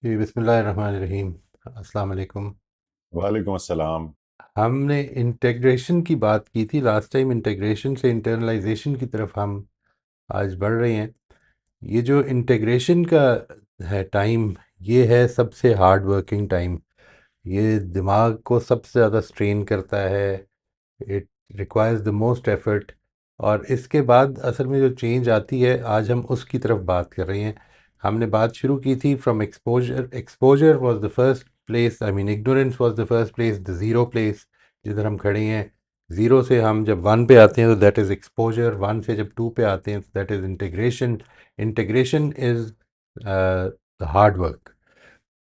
जी, बिस्मिल्लाहिर्रहमानिर्रहीम। अस्सलाम वालेकुम। वालेकुम अस्सलाम। हमने इंटीग्रेशन की बात की थी लास्ट टाइम। इंटीग्रेशन से इंटरनलाइजेशन की तरफ हम आज बढ़ रहे हैं। ये जो इंटीग्रेशन का है टाइम, ये है सबसे हार्ड वर्किंग टाइम। ये दिमाग को सबसे ज़्यादा स्ट्रेन करता है। It requires the most effort. और इसके बाद असल में जो चेंज आती है, आज हम उसकी तरफ बात कर रहे हैं। हमने बात शुरू की थी from exposure. Exposure was the first place, I mean ignorance was the first place, the zero place जिधर हम खड़े हैं। ज़ीरो से हम जब वन पे आते हैं तो दैट इज़ एक्सपोजर। वन से जब टू पे आते हैं तो that is integration. Integration is the hard work.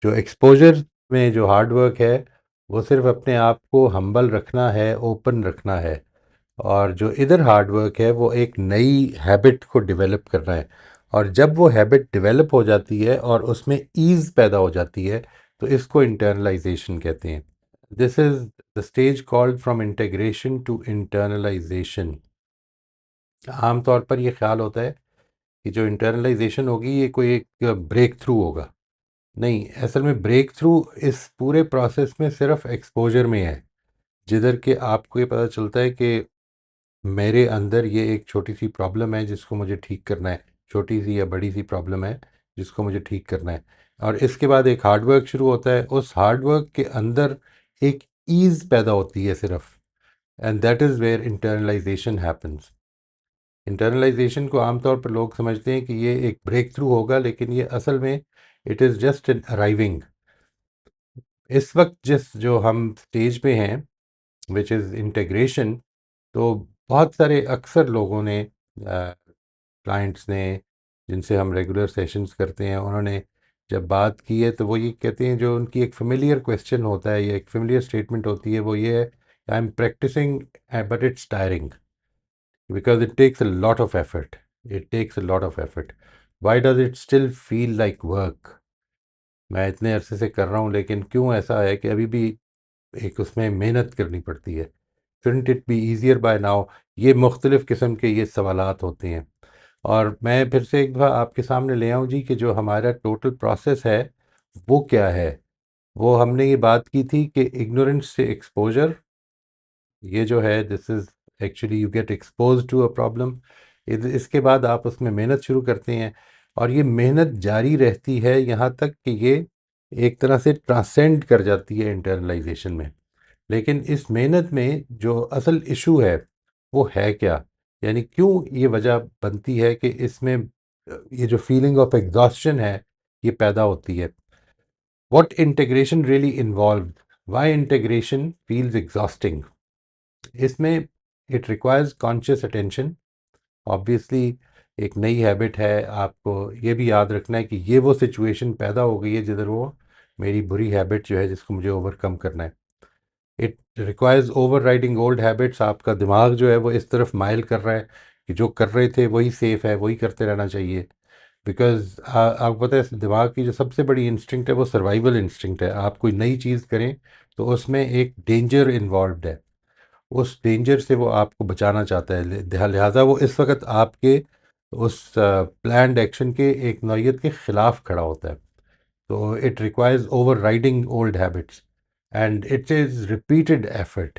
जो एक्सपोजर में जो हार्ड वर्क है, वो सिर्फ अपने आप को हम्बल रखना है, ओपन रखना है। और जो इधर हार्ड वर्क है, वो एक नई हैबिट को डेवलप करना है। और जब वो हैबिट डेवलप हो जाती है और उसमें ईज़ पैदा हो जाती है, तो इसको इंटरनलाइजेशन कहते हैं। This is the stage called from integration to internalization. आम तौर पर ये ख्याल होता है कि जो इंटरनलाइजेशन होगी ये कोई एक ब्रेक थ्रू होगा। नहीं, असल में ब्रेक थ्रू इस पूरे प्रोसेस में सिर्फ एक्सपोजर में है, जिधर के आपको ये पता चलता है कि मेरे अंदर ये एक छोटी सी प्रॉब्लम है जिसको मुझे ठीक करना है। छोटी सी या बड़ी सी प्रॉब्लम है जिसको मुझे ठीक करना है। और इसके बाद एक हार्ड वर्क शुरू होता है। उस हार्ड वर्क के अंदर एक ईज़ पैदा होती है सिर्फ। And that is where internalization happens. Internalization को आमतौर पर लोग समझते हैं कि ये एक ब्रेक थ्रू होगा, लेकिन ये असल में it is just an arriving. इस वक्त जिस जो हम स्टेज पे हैं, विच इज़ इंटीग्रेशन, तो बहुत सारे अक्सर लोगों ने, क्लाइंट्स ने, जिनसे हम रेगुलर सेशंस करते हैं, उन्होंने जब बात की है तो वो ये कहते हैं, जो उनकी एक फेमिलियर क्वेश्चन होता है या एक फेमिलियर स्टेटमेंट होती है, वो ये है, I am practising but it's tiring because it takes a lot of effort. It takes a lot of effort. Why does it still feel like work? मैं इतने अरसे से कर रहा हूँ, लेकिन क्यों ऐसा है कि अभी भी एक उसमें मेहनत करनी पड़ती है? shouldn't it be easier by now? ये मुख्तलिफ़ किस्म के ये सवालात होते हैं। और मैं फिर से एक बार आपके सामने ले आऊँ जी कि जो हमारा टोटल प्रोसेस है वो क्या है। वो हमने ये बात की थी कि इग्नोरेंस से एक्सपोजर, ये जो है, this is actually you get expose to a problem. इसके बाद आप उसमें मेहनत शुरू करते हैं, और ये मेहनत जारी रहती है यहाँ तक कि ये एक तरह से ट्रांसेंड कर जाती है इंटरनलाइजेशन में। लेकिन इस मेहनत में जो असल इशू है वो है क्या? यानी क्यों ये वजह बनती है कि इसमें ये जो फीलिंग ऑफ एग्जॉस्शन है ये पैदा होती है? What integration really involve? Why integration feels exhausting? इसमें it requires conscious attention. Obviously एक नई हैबिट है, आपको ये भी याद रखना है कि ये वो सिचुएशन पैदा हो गई है जिधर वो मेरी बुरी हैबिट जो है जिसको मुझे ओवरकम करना है। It requires overriding old habits. आपका दिमाग जो है वो इस तरफ माइल कर रहा है कि जो कर रहे थे वही सेफ़ है, वही करते रहना चाहिए। बिकॉज आपको पता है दिमाग की जो सबसे बड़ी इंस्टिंक्ट है वो सर्वाइवल इंस्टिंक्ट है। आप कोई नई चीज़ करें तो उसमें एक डेंजर इन्वॉल्व्ड है। उस डेंजर से वो आपको बचाना चाहता है, लिहाजा वो इस वक्त आपके उस प्लान्ड एक्शन के एक नौयत के ख़िलाफ़ खड़ा होता है। तो it requires overriding old habits, and it is repeated effort.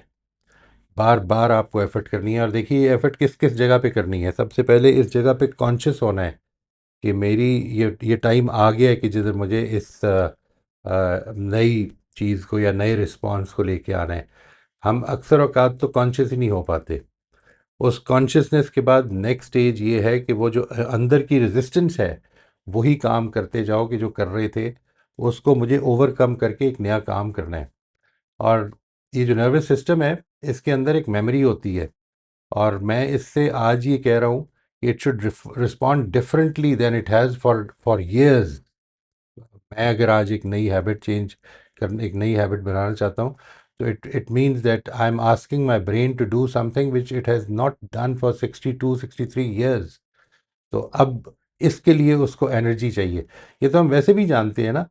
बार बार आपको एफर्ट करनी है। और देखिए एफर्ट किस किस जगह पे करनी है। सबसे पहले इस जगह पे कॉन्शियस होना है कि मेरी ये टाइम आ गया है कि जिधर मुझे इस नई चीज़ को या नए रिस्पॉन्स को लेके आना है। हम अक्सर औकात तो कॉन्शियस ही नहीं हो पाते। उस कॉन्शियसनेस के बाद नेक्स्ट स्टेज ये है कि वो जो अंदर की रेजिस्टेंस है, वही काम करते जाओ कि जो कर रहे थे उसको मुझे ओवरकम करके एक नया काम करना है। और ये जो नर्वस सिस्टम है, इसके अंदर एक मेमोरी होती है। और मैं इससे आज ये कह रहा हूँ, it should respond differently than it has for for years. मैं अगर आज एक नई हैबिट चेंज करने, एक नई हैबिट बनाना चाहता हूँ, तो it means that I am asking my brain to do something which it has not done for 62-63 years. तो अब इसके लिए उसको एनर्जी चाहिए। ये तो हम वैसे भी जानते हैं ना।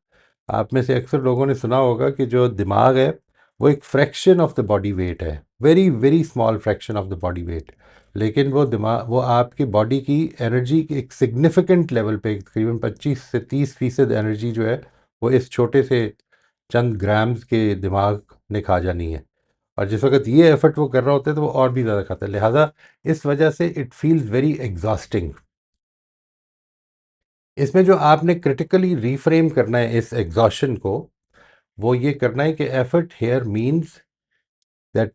आप में से अक्सर लोगों ने सुना होगा कि जो दिमाग है वो एक fraction of the body weight है, very very small fraction of the body weight. लेकिन वो दिमाग, वो आपकी बॉडी की एनर्जी के एक सिग्निफिकेंट लेवल पे, तकरीबन 25 से 30% एनर्जी जो है वो इस छोटे से चंद ग्राम्स के दिमाग ने खा जानी है। और जिस वक्त ये एफर्ट वो कर रहा होता है तो वो और भी ज़्यादा खाता है, लिहाजा इस वजह से इट फील्स वेरी एग्जॉस्टिंग। इसमें जो आपने क्रिटिकली रीफ्रेम करना है इस एग्जॉशन को, वो ये करना है कि effort here means that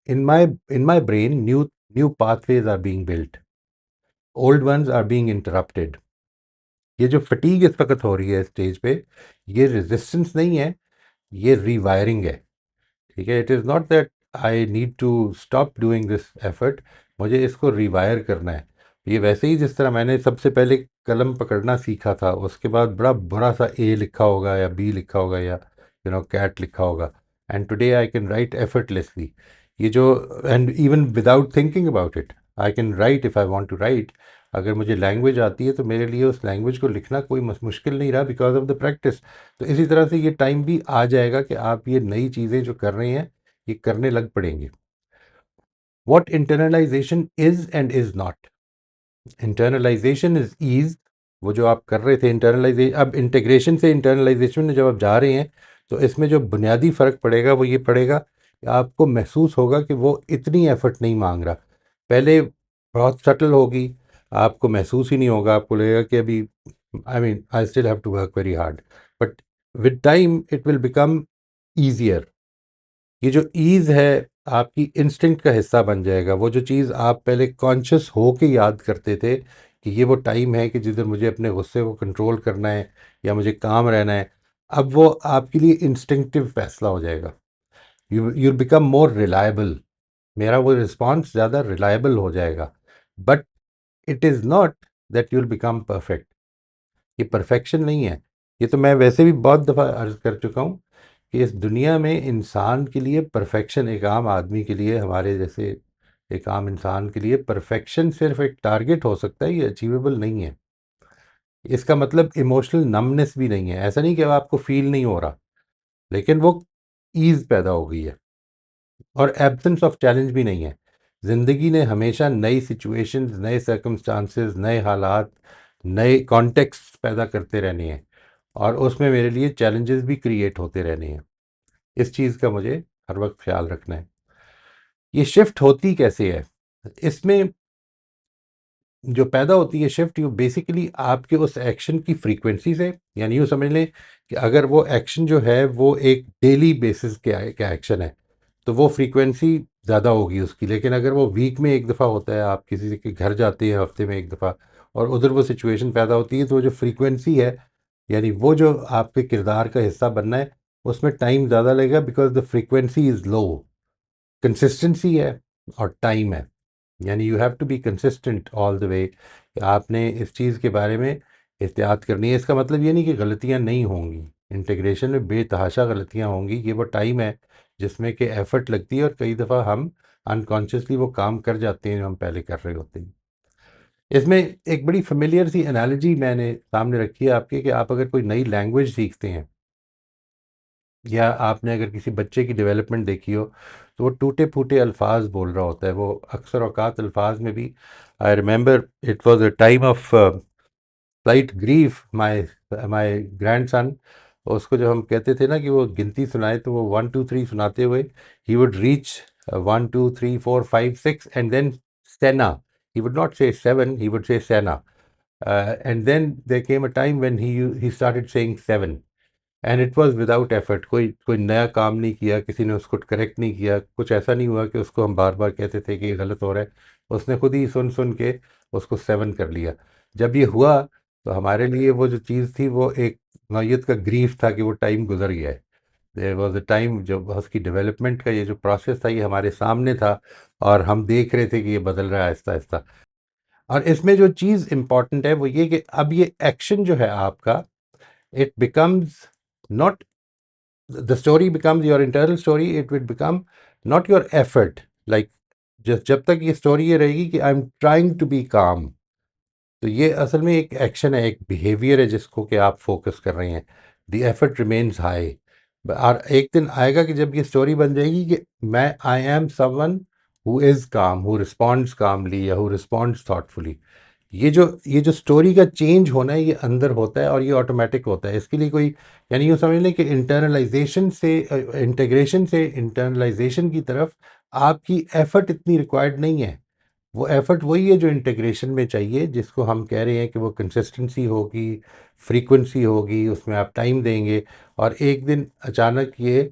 in my brain new new pathways are being built, old ones are being interrupted. ये जो फटीग इस वक्त हो रही है स्टेज पे, ये रेजिस्टेंस नहीं है, ये रीवायरिंग है। ठीक है, it is not that I need to stop doing this effort, मुझे इसको रिवायर करना है। ये वैसे ही जिस तरह मैंने सबसे पहले कलम पकड़ना सीखा था, उसके बाद बड़ा बुरा सा ए लिखा होगा या बी लिखा होगा या कैट लिखा होगा, and today I can write effortlessly. ये जो, and even without thinking about it I can write if I want to write. अगर मुझे लैंग्वेज आती है तो मेरे लिए उस लैंग्वेज को लिखना कोई मुश्किल नहीं रहा, बिकॉज ऑफ द प्रैक्टिस। तो इसी तरह से ये टाइम भी आ जाएगा कि आप ये नई चीज़ें जो कर रहे हैं ये करने लग पड़ेंगे। What internalization is and is not. Internalization is ease, वो जो आप कर रहे थे इंटरनलाइजेशन, अब इंटीग्रेशन से इंटरनलाइजेशन में जब आप जा रहे हैं तो इसमें जो बुनियादी फ़र्क पड़ेगा वो ये पड़ेगा कि आपको महसूस होगा कि वो इतनी एफर्ट नहीं मांग रहा। पहले बहुत सटल होगी, आपको महसूस ही नहीं होगा, आपको लगेगा कि अभी I still have to work very hard, but with time it will become easier. ये जो ईज़ है आपकी इंस्टिंक्ट का हिस्सा बन जाएगा। वो जो चीज़ आप पहले कॉन्शियस हो के याद करते थे कि ये वो टाइम है कि जिधर मुझे अपने गुस्से को कंट्रोल करना है या मुझे काम रहना है, अब वो आपके लिए इंस्टिंक्टिव फैसला हो जाएगा। यू बिकम मोर रिलायबल, मेरा वो रिस्पॉन्स ज़्यादा रिलायबल हो जाएगा। But it is not that you'll become perfect. ये परफेक्शन नहीं है। ये तो मैं वैसे भी बहुत दफ़ा अर्ज़ कर चुका हूँ कि इस दुनिया में इंसान के लिए परफेक्शन, एक आम आदमी के लिए, हमारे जैसे एक आम इंसान के लिए परफेक्शन सिर्फ एक टारगेट हो सकता है, ये अचीवेबल नहीं है। इसका मतलब इमोशनल नमनेस भी नहीं है, ऐसा नहीं कि अब आपको फील नहीं हो रहा, लेकिन वो ईज़ पैदा हो गई है। और एब्सेंस ऑफ चैलेंज भी नहीं है। ज़िंदगी ने हमेशा नई सिचुएशंस, नए सर्कमस्टांसेस, नए हालात, नए कॉन्टेक्स्ट पैदा करते रहने हैं, और उसमें मेरे लिए चैलेंजेस भी क्रिएट होते रहने हैं। इस चीज़ का मुझे हर वक्त ख्याल रखना है। ये शिफ्ट होती कैसे है? इसमें जो पैदा होती है शिफ्ट, ये बेसिकली आपके उस एक्शन की फ्रीक्वेंसी से, यानी यूँ समझ लें कि अगर वो एक्शन जो है वो एक डेली बेसिस का एक्शन है तो वो फ्रीक्वेंसी ज़्यादा होगी उसकी। लेकिन अगर वो वीक में एक दफ़ा होता है, आप किसी के घर जाते हैं हफ्ते में एक दफ़ा, और उधर वो सिचुएशन पैदा होती है, तो वो जो फ्रीक्वेंसी है, यानी वो जो आपके किरदार का हिस्सा बनना है, उसमें टाइम ज़्यादा लगेगा, because the frequency is low. Consistency है और टाइम है, यानी you have to be consistent all the way. आपने इस चीज़ के बारे में एहतियात करनी है। इसका मतलब ये नहीं कि गलतियाँ नहीं होंगी, इंटीग्रेशन में बेतहाशा गलतियाँ होंगी। ये वो टाइम है जिसमें कि एफर्ट लगती है, और कई दफ़ा हम अनकॉन्शियसली वो काम कर जाते हैं जो हम पहले कर रहे होते हैं। इसमें एक बड़ी फेमिलियर सी एनालॉजी मैंने सामने रखी है आपके, कि आप अगर कोई नई लैंग्वेज सीखते हैं, या आपने अगर किसी बच्चे की डेवलपमेंट देखी हो, तो वो टूटे फूटे अल्फाज बोल रहा होता है। वो अक्सर औकात अल्फाज में भी, I remember it was a time of slight grief, my my grand son, उसको जब हम कहते थे ना कि वो गिनती सुनाए, तो वो 1 2 3 सुनाते हुए he would reach 1 2 3 4 5 6 and then seven. He would not से 7, ही वुड से सेना, and then there came a time when he started saying 7, and it was without effort. कोई कोई नया काम नहीं किया, किसी ने उसको करेक्ट नहीं किया, कुछ ऐसा नहीं हुआ कि उसको हम बार बार कहते थे कि ये गलत हो रहा है। उसने खुद ही सुन सुन के उसको 7 कर लिया। जब ये हुआ तो हमारे लिए वो जो चीज़ थी वो एक नौयत का ग्रीफ था कि वो टाइम गुजर गया है। देयर वॉज अ टाइम जब उसकी डेवलपमेंट का ये जो प्रोसेस था ये हमारे सामने था, और हम देख रहे थे कि ये बदल रहा है आहिस्ता आहिस्ता। और इसमें जो चीज़ इम्पॉर्टेंट है वो ये कि अब ये एक्शन जो है आपका, it becomes not, the story becomes your internal story, it will become not your effort, like जब तक ये स्टोरी ये रहेगी कि I am trying to be calm, तो ये असल में एक एक्शन है, एक बिहेवियर है जिसको कि आप फोकस कर रहे हैं। The effort remains high. और एक दिन आएगा कि जब ये स्टोरी बन जाएगी कि मैं, I am someone who is calm, who responds calmly, या हु रिस्पॉन्ड्स थॉटफुली। ये जो स्टोरी का चेंज होना है ये अंदर होता है और ये ऑटोमेटिक होता है। इसके लिए कोई, यानी यूँ समझ लें कि इंटीग्रेशन से इंटरनलाइजेशन की तरफ आपकी एफर्ट इतनी रिक्वायर्ड नहीं है। वो एफर्ट वही है जो इंटीग्रेशन में चाहिए, जिसको हम कह रहे हैं कि वो कंसिस्टेंसी होगी, फ्रीक्वेंसी होगी, उसमें आप टाइम देंगे और एक दिन अचानक ये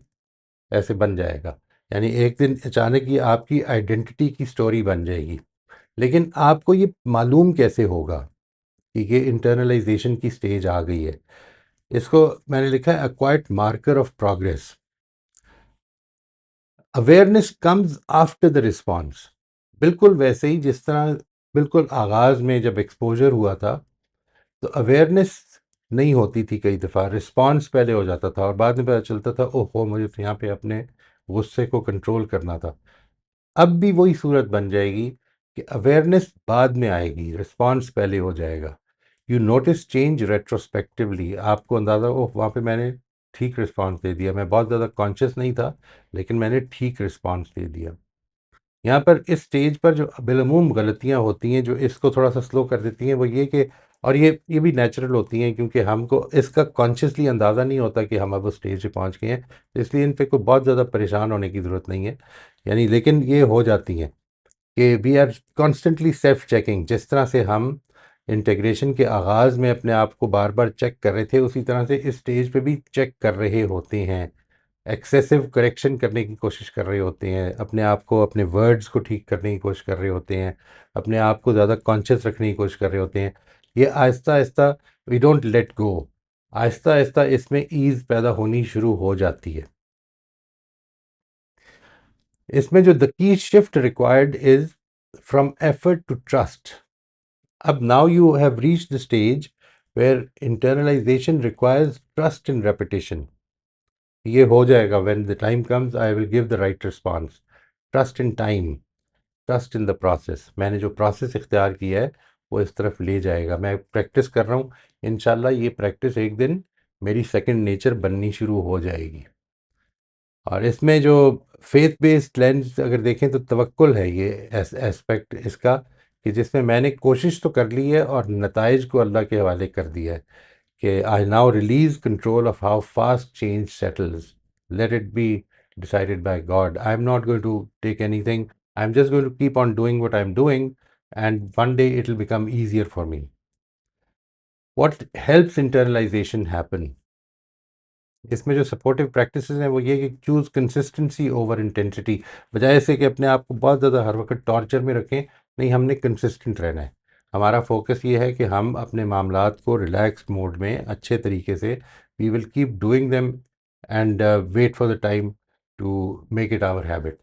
ऐसे बन जाएगा। यानी एक दिन अचानक ये आपकी आइडेंटिटी की स्टोरी बन जाएगी। लेकिन आपको ये मालूम कैसे होगा कि ये इंटरनलाइजेशन की स्टेज आ गई है? इसको मैंने लिखा है a quiet marker of progress. Awareness comes after the response. बिल्कुल वैसे ही जिस तरह बिल्कुल आगाज़ में जब एक्सपोजर हुआ था तो अवेयरनेस नहीं होती थी, कई दफ़ा रिस्पॉन्स पहले हो जाता था और बाद में पता चलता था ओहो मुझे तो यहाँ पे अपने गुस्से को कंट्रोल करना था। अब भी वही सूरत बन जाएगी कि अवेयरनेस बाद में आएगी, रिस्पॉन्स पहले हो जाएगा। You notice change retrospectively. आपको अंदाज़ा, ओह वहाँ पे मैंने ठीक रिस्पॉन्स दे दिया, मैं बहुत ज़्यादा कॉन्शियस नहीं था लेकिन मैंने ठीक रिस्पॉन्स दे दिया। यहाँ पर इस स्टेज पर जो बिलअमूम गलतियाँ होती हैं जो इसको थोड़ा सा स्लो कर देती हैं वो ये कि, और ये भी नेचुरल होती हैं क्योंकि हमको इसका कॉन्शियसली अंदाज़ा नहीं होता कि हम अब उस स्टेज पे पहुँच गए हैं, इसलिए इन पे कोई बहुत ज़्यादा परेशान होने की ज़रूरत नहीं है। यानी लेकिन ये हो जाती हैं कि we are constantly self checking. जिस तरह से हम इंटीग्रेशन के आगाज़ में अपने आप को बार बार चेक कर रहे थे, उसी तरह से इस स्टेज पे भी चेक कर रहे होते हैं। एक्सेसिव करेक्शन करने की कोशिश कर रहे होते हैं, अपने आप को, अपने वर्ड्स को ठीक करने की कोशिश कर रहे होते हैं, अपने आप को ज़्यादा कॉन्शियस रखने की कोशिश कर रहे होते हैं। ये Aahista Aahista, we don't let go, Aahista Aahista इसमें ईज़ पैदा होनी शुरू हो जाती है। इसमें जो द की shift required is from effort to trust. अब now you have reached the stage where internalization requires trust in repetition. ये हो जाएगा when the time comes, I will give the right response. Trust in time, trust in the process. मैंने जो process इख्तियार किया है वो इस तरफ ले जाएगा। मैं प्रैक्टिस कर रहा हूँ, इंशाल्लाह ये प्रैक्टिस एक दिन मेरी सेकंड नेचर बननी शुरू हो जाएगी। और इसमें जो फेथ बेस्ड लेंस अगर देखें तो तवक्कुल है ये एस्पेक्ट इसका, कि जिसमें मैंने कोशिश तो कर ली है और नताइज को अल्लाह के हवाले कर दिया है कि I now release control of how fast change settles, let it be decided by God. I'm not going to take anything. I'm just going to keep on doing what I'm doing, and one day it'll become easier for me. What helps internalization happen? इसमें जो supportive practices हैं वो ये कि choose consistency over intensity. बजाय से कि अपने आप को बहुत ज़्यादा हर वक्त टॉर्चर में रखें, नहीं, हमने कंसिस्टेंट रहना है। हमारा फोकस ये है कि हम अपने मामलात को रिलैक्स मोड में अच्छे तरीके से, we will keep doing them and wait for the time to make it our habit.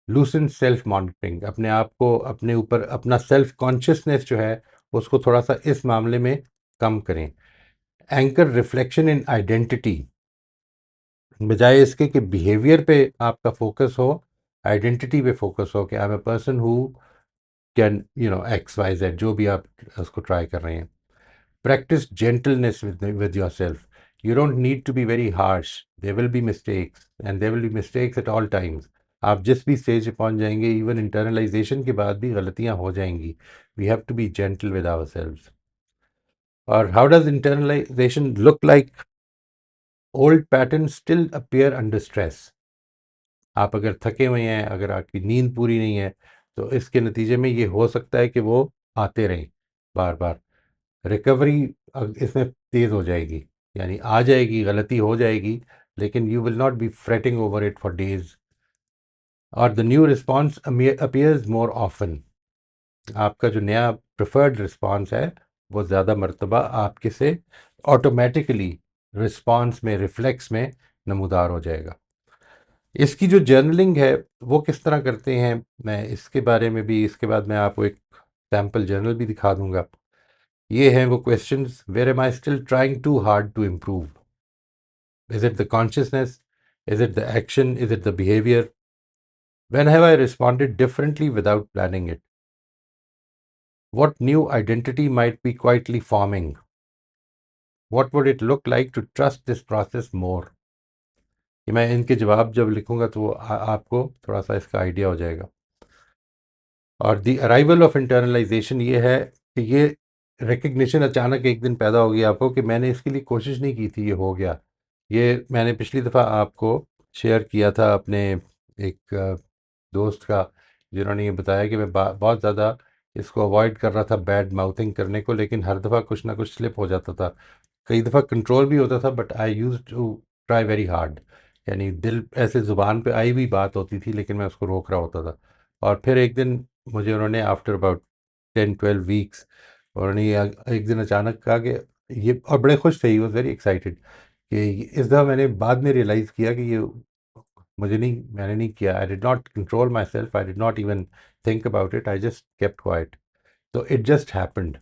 Lucent self monitoring, अपने आप को, अपने ऊपर अपना सेल्फ कॉन्शियसनेस जो है उसको थोड़ा सा इस मामले में कम करें। एंकर रिफ्लेक्शन इन आइडेंटिटी, बजाय इसके कि बिहेवियर पे आपका फोकस हो, आइडेंटिटी पे फोकस हो कि I am a person who can X Y Z, जो भी आप उसको ट्राई कर रहे हैं। Practice gentleness with yourself. You don't need to be very harsh, there will be mistakes and there will be mistakes at all times. आप जिस भी स्टेज पे पहुंच जाएंगे, इवन इंटरनलाइजेशन के बाद भी गलतियां हो जाएंगी। We have to be gentle with ourselves. और how does internalization look like? Old pattern still appear under stress. आप अगर थके हुए हैं, अगर आपकी नींद पूरी नहीं है, तो इसके नतीजे में ये हो सकता है कि वो आते रहें बार बार। रिकवरी इसमें तेज़ हो जाएगी, यानी आ जाएगी, गलती हो जाएगी, लेकिन you will not be fretting over it for days. और the new response appears more often. आपका जो नया प्रेफर्ड रिस्पॉन्स है वो ज़्यादा मरतबा आपके से ऑटोमेटिकली रिस्पॉन्स में, रिफ्लेक्स में नमूदार हो जाएगा। इसकी जो जर्नलिंग है वो किस तरह करते हैं, मैं इसके बारे में भी इसके बाद मैं आपको एक सैम्पल जर्नल भी दिखा दूंगा। ये हैं वो questions. Where am I still trying too hard to improve? Is it the consciousness? Is it the action? Is it the behaviour? When have I responded differently without planning it? What new identity might be quietly forming? What would it look like to trust this process more? ये मैं इनके जवाब जब लिखूंगा तो आपको थोड़ा सा इसका आइडिया हो जाएगा। और द अराइवल ऑफ इंटरनलाइजेशन ये है कि ये रिकग्निशन अचानक एक दिन पैदा हो गया आपको कि मैंने इसके लिए कोशिश नहीं की थी, ये हो गया। ये मैंने पिछली दफ़ा आपको शेयर किया था अपने एक दोस्त का, जिन्होंने ये बताया कि मैं बहुत ज़्यादा इसको अवॉइड कर रहा था, बैड माउथिंग करने को, लेकिन हर दफ़ा कुछ ना कुछ स्लिप हो जाता था। कई दफ़ा कंट्रोल भी होता था, but I used to try very hard. यानी दिल ऐसे ज़ुबान पे आई हुई बात होती थी, लेकिन मैं उसको रोक रहा होता था। और फिर एक दिन मुझे उन्होंने आफ्टर अबाउट 10-12 वीक्स उन्होंने एक दिन अचानक कहा कि ये, और बड़े खुश थे, ही वॉज वेरी एक्साइटेड कि इस दफ़ा मैंने बाद में रियलाइज़ किया कि ये मैंने नहीं किया। I did not control myself, I did not even think about it, I just kept quiet. तो it just happened.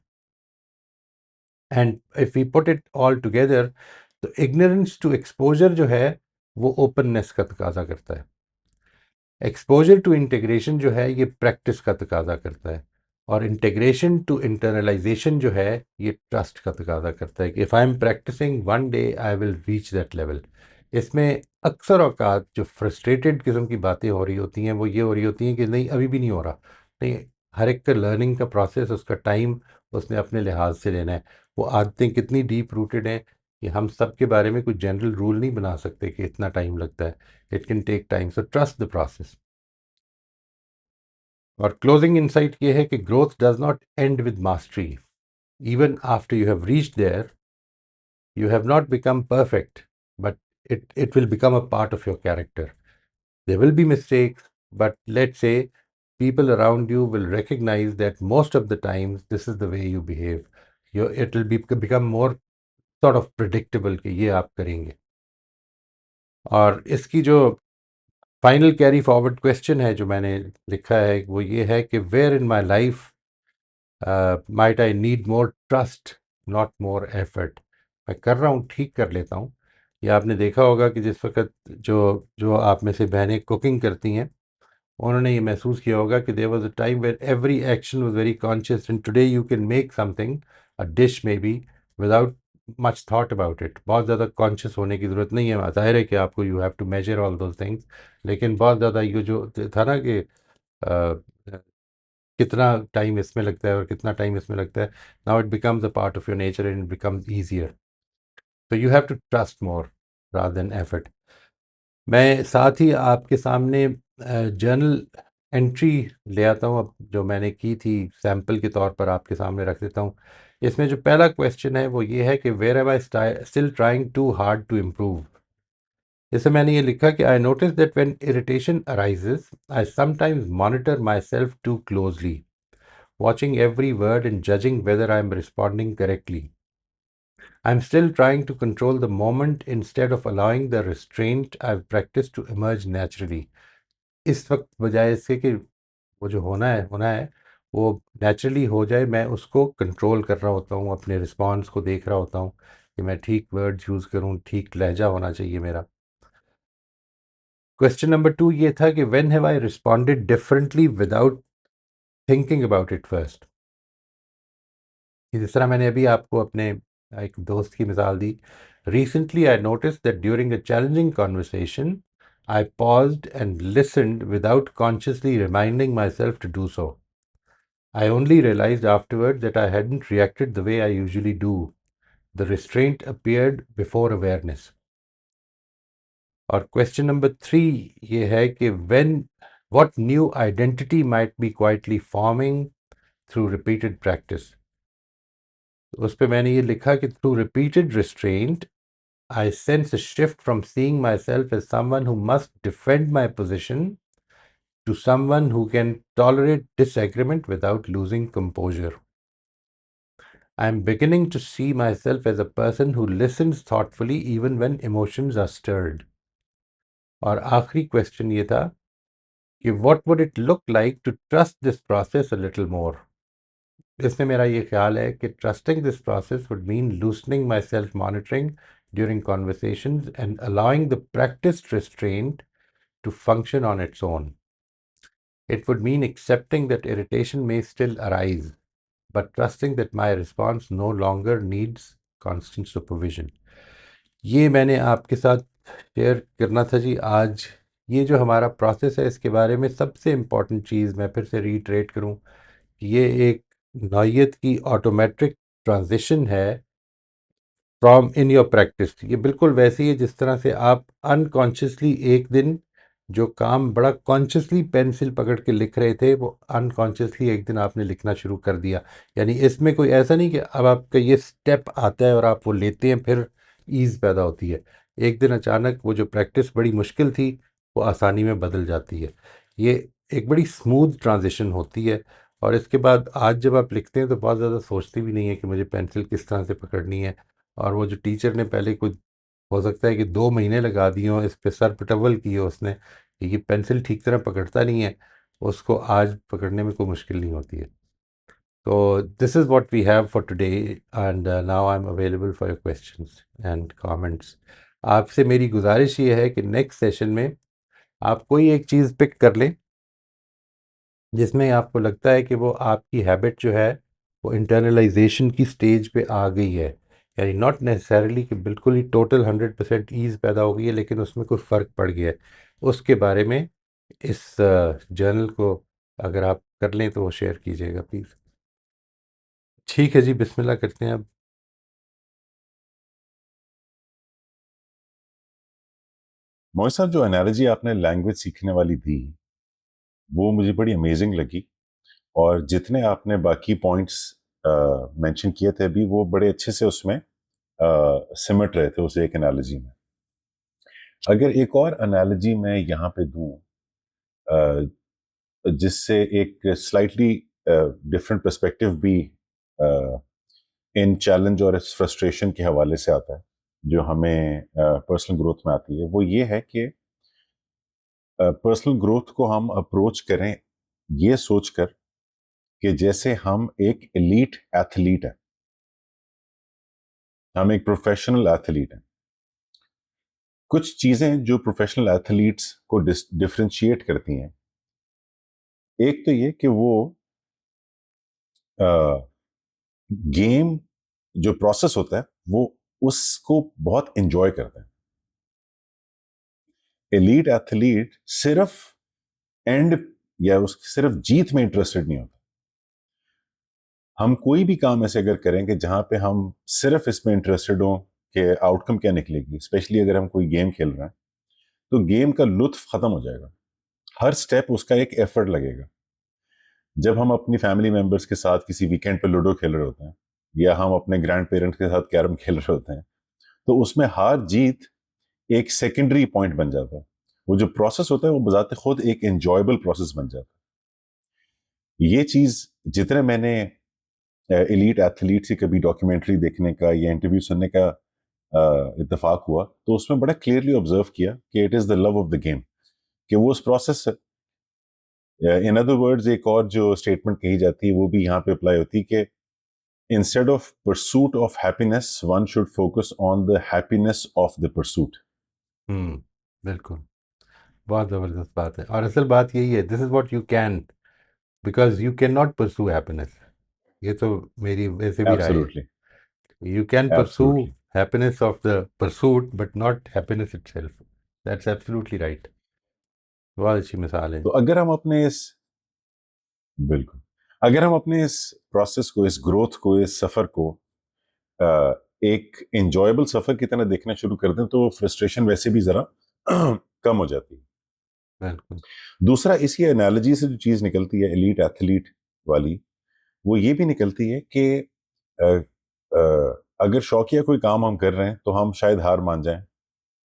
And if we put it all together, तो इग्नोरेंस टू एक्सपोजर जो है वो ओपननेस का तकाजा करता है। Exposure to integration जो है ये प्रैक्टिस का तकाजा करता है। और इंटीग्रेशन टू इंटरनलाइजेशन जो है ये ट्रस्ट का तकाजा करता है कि if I am practising one day I will reach that level. इसमें अक्सर औकात जो फ्रस्ट्रेटेड किस्म की बातें हो रही होती हैं वो ये हो रही होती हैं कि नहीं, अभी भी नहीं हो रहा। नहीं, हर एक का लर्निंग का प्रोसेस, उसका टाइम उसने अपने लिहाज से लेना है। वो आदतें कितनी डीप रूटेड हैं कि हम सब के बारे में कोई जनरल रूल नहीं बना सकते कि इतना टाइम लगता है। It can take time, so trust the process. और क्लोजिंग इंसाइट ये है कि growth does not end with mastery. Even after you have reached there, you have not become perfect, but it will become a part of your character. There will be mistakes, but let's say people around you will recognize that most of the times this is the way you behave. It will become more sort of predictable कि ये आप करेंगे। और इसकी जो final carry forward question है जो मैंने लिखा है वो ये है कि where in my life might I need more trust, not more effort. मैं कर रहा हूँ, ठीक कर लेता हूँ। या आपने देखा होगा कि जिस वक्त जो जो आप में से बहनें कुकिंग करती हैं, उन्होंने ये महसूस किया होगा कि there was a time where every action was very conscious, and today you can make something, a dish maybe, without much thought about it. बहुत ज़्यादा कॉन्शियस होने की ज़रूरत नहीं है। ज़ाहिर है कि आपको you have to measure all those things, लेकिन बहुत ज़्यादा ये जो था ना कि कितना टाइम इसमें लगता है और कितना टाइम इसमें लगता है, now it becomes a part of your nature and it becomes easier. तो you have to trust more rather than effort. मैं साथ ही आपके सामने जर्नल एंट्री ले आता हूँ, अब जो मैंने की थी सैम्पल के तौर पर आपके सामने रख देता हूँ। इसमें जो पहला क्वेश्चन है वो ये है कि where am I still trying too hard to improve. जैसे मैंने ये लिखा कि I notice that when irritation arises I sometimes monitor myself too closely, watching every word and judging whether I am responding correctly. I'm still trying to control the moment instead of allowing the restraint I've practiced to emerge naturally. इस वक्त बजाय इसके कि वो जो होना है वो नेचुरली हो जाए, मैं उसको कंट्रोल कर रहा होता हूँ, अपने रिस्पॉन्स को देख रहा होता हूँ कि मैं ठीक वर्ड्स यूज़ करूँ, ठीक लहजा होना चाहिए मेरा। क्वेश्चन नंबर 2 ये था कि when have I responded differently without thinking about it first. जिस तरह मैंने अभी आपको अपने एक दोस्त की मिसाल दी, recently I notice that during a challenging conversation I paused and listened without consciously reminding myself to do so. I only realized afterward that I hadn't reacted the way I usually do. The restraint appeared before awareness. और question number 3 ये है कि when what new identity might be quietly forming through repeated practice. उस पे मैंने ये लिखा कि through repeated restraint I sense a shift from seeing myself as someone who must defend my position to someone who can tolerate disagreement without losing composure. I am beginning to see myself as a person who listens thoughtfully even when emotions are stirred. और आखिरी question ये था कि what would it look like to trust this process a little more? इसमें मेरा ये ख्याल है कि trusting this process would mean loosening my self-monitoring during conversations and allowing the practiced restraint to function on its own. It would mean accepting that irritation may still arise, but trusting that my response no longer needs constant supervision. ये मैंने आपके साथ share करना था जी आज। ये जो हमारा प्रोसेस है इसके बारे में सबसे इम्पॉर्टेंट चीज़ मैं फिर से रीट्रेट करूं कि ये एक नौयत की ऑटोमेट्रिक ट्रांजिशन है फ्रॉम इन योर प्रैक्टिस। ये बिल्कुल वैसे ही है जिस तरह से आप अनकॉन्शियसली एक दिन जो काम बड़ा कॉन्शियसली पेंसिल पकड़ के लिख रहे थे वो अनकॉन्शियसली एक दिन आपने लिखना शुरू कर दिया। यानी इसमें कोई ऐसा नहीं कि अब आपका ये स्टेप आता है और आप वो लेते हैं फिर ईज़ पैदा होती है। एक दिन अचानक वो जो प्रैक्टिस बड़ी मुश्किल थी वो आसानी में बदल जाती है। ये एक बड़ी स्मूथ ट्रांजिशन होती है। और इसके बाद आज जब आप लिखते हैं तो बहुत ज़्यादा सोचते भी नहीं है कि मुझे पेंसिल किस तरह से पकड़नी है। और वो जो टीचर ने पहले कुछ हो सकता है कि 2 महीने लगा दिए हों इस पे, सर पटवल की है उसने कि ये पेंसिल ठीक तरह पकड़ता नहीं है, उसको आज पकड़ने में कोई मुश्किल नहीं होती है। तो this is what we have for today and now I am available for your questions and comments. आपसे मेरी गुजारिश ये है कि नेक्स्ट सेशन में आप कोई एक चीज़ पिक कर लें जिसमें आपको लगता है कि वो आपकी हैबिट जो है वो इंटरनलाइजेशन की स्टेज पे आ गई है। यानी नॉट नेसेसरली कि बिल्कुल ही टोटल 100% ईज़ पैदा हो गई है, लेकिन उसमें कोई फ़र्क पड़ गया है। उसके बारे में इस जर्नल को अगर आप कर लें तो वो शेयर कीजिएगा प्लीज़। ठीक है जी, बिस्मिल्लाह करते हैं अब। मोहित साहब, जो एनालॉजी आपने लैंग्वेज सीखने वाली दी वो मुझे बड़ी अमेजिंग लगी। और जितने आपने बाकी पॉइंट्स मेंशन किए थे अभी, वो बड़े अच्छे से उसमें सिमट रहे थे उस एक एनालॉजी में। अगर एक और एनालॉजी मैं यहाँ पे दूं, जिससे एक स्लाइटली डिफरेंट पर्सपेक्टिव भी इन चैलेंज और इस फ्रस्ट्रेशन के हवाले से आता है जो हमें पर्सनल ग्रोथ में आती है, वो ये है कि पर्सनल ग्रोथ को हम अप्रोच करें ये सोचकर कि जैसे हम एक एलीट एथलीट हैं, हम एक प्रोफेशनल एथलीट हैं। कुछ चीजें जो प्रोफेशनल एथलीट्स को डिफरेंशिएट करती हैं, एक तो ये कि वो गेम जो प्रोसेस होता है वो उसको बहुत एंजॉय करते हैं। एलीट एथलीट सिर्फ एंड या उस सिर्फ जीत में इंटरेस्टेड नहीं होता। हम कोई भी काम ऐसे अगर करें कि जहां पे हम सिर्फ इसमें इंटरेस्टेड हों कि आउटकम क्या निकलेगी, स्पेशली अगर हम कोई गेम खेल रहे हैं, तो गेम का लुत्फ खत्म हो जाएगा। हर स्टेप उसका एक एफर्ट लगेगा। जब हम अपनी फैमिली मेंबर्स के साथ किसी वीकेंड पे लूडो खेल रहे होते हैं या हम अपने ग्रैंड पेरेंट्स के साथ कैरम खेल रहे होते हैं, तो उसमें हार जीत एक सेकेंडरी पॉइंट बन जाता है। वो जो प्रोसेस होता है वो बजाते खुद एक एंजॉयबल प्रोसेस बन जाता है। ये चीज जितने मैंने एलीट एथलीट से कभी डॉक्यूमेंट्री देखने का या इंटरव्यू सुनने का इत्तेफाक हुआ, तो उसमें बड़ा क्लियरली ऑब्जर्व किया कि it is the love of the game, कि वो उस प्रोसेस। इन अदर वर्ड्स, एक और जो स्टेटमेंट कही जाती है वो भी यहाँ पे अप्लाई होती है कि instead of pursuit of happiness one should focus on the happiness of the pursuit. बिल्कुल, बहुत ज़बरदस्त बात है। और असल बात यही है, this is what you can, because you can not pursue happiness. ये तो मेरी वैसे भी राय है। Absolutely, You can pursue absolutely. happiness of the pursuit, but not happiness itself. That's absolutely right. बहुत अच्छी मिसाल है। तो अगर हम अपने इस बिल्कुल अगर हम अपने इस प्रोसेस को, इस ग्रोथ को, इस सफर को एक एंजॉयबल सफर की तरह देखना शुरू कर दें, तो फ्रस्ट्रेशन वैसे भी जरा कम हो जाती है। बिल्कुल। दूसरा, इसी एनालॉजी से जो चीज निकलती है एलीट एथलीट वाली, वो ये भी निकलती है कि अ, अगर शौकिया कोई काम हम कर रहे हैं तो हम शायद हार मान जाएं,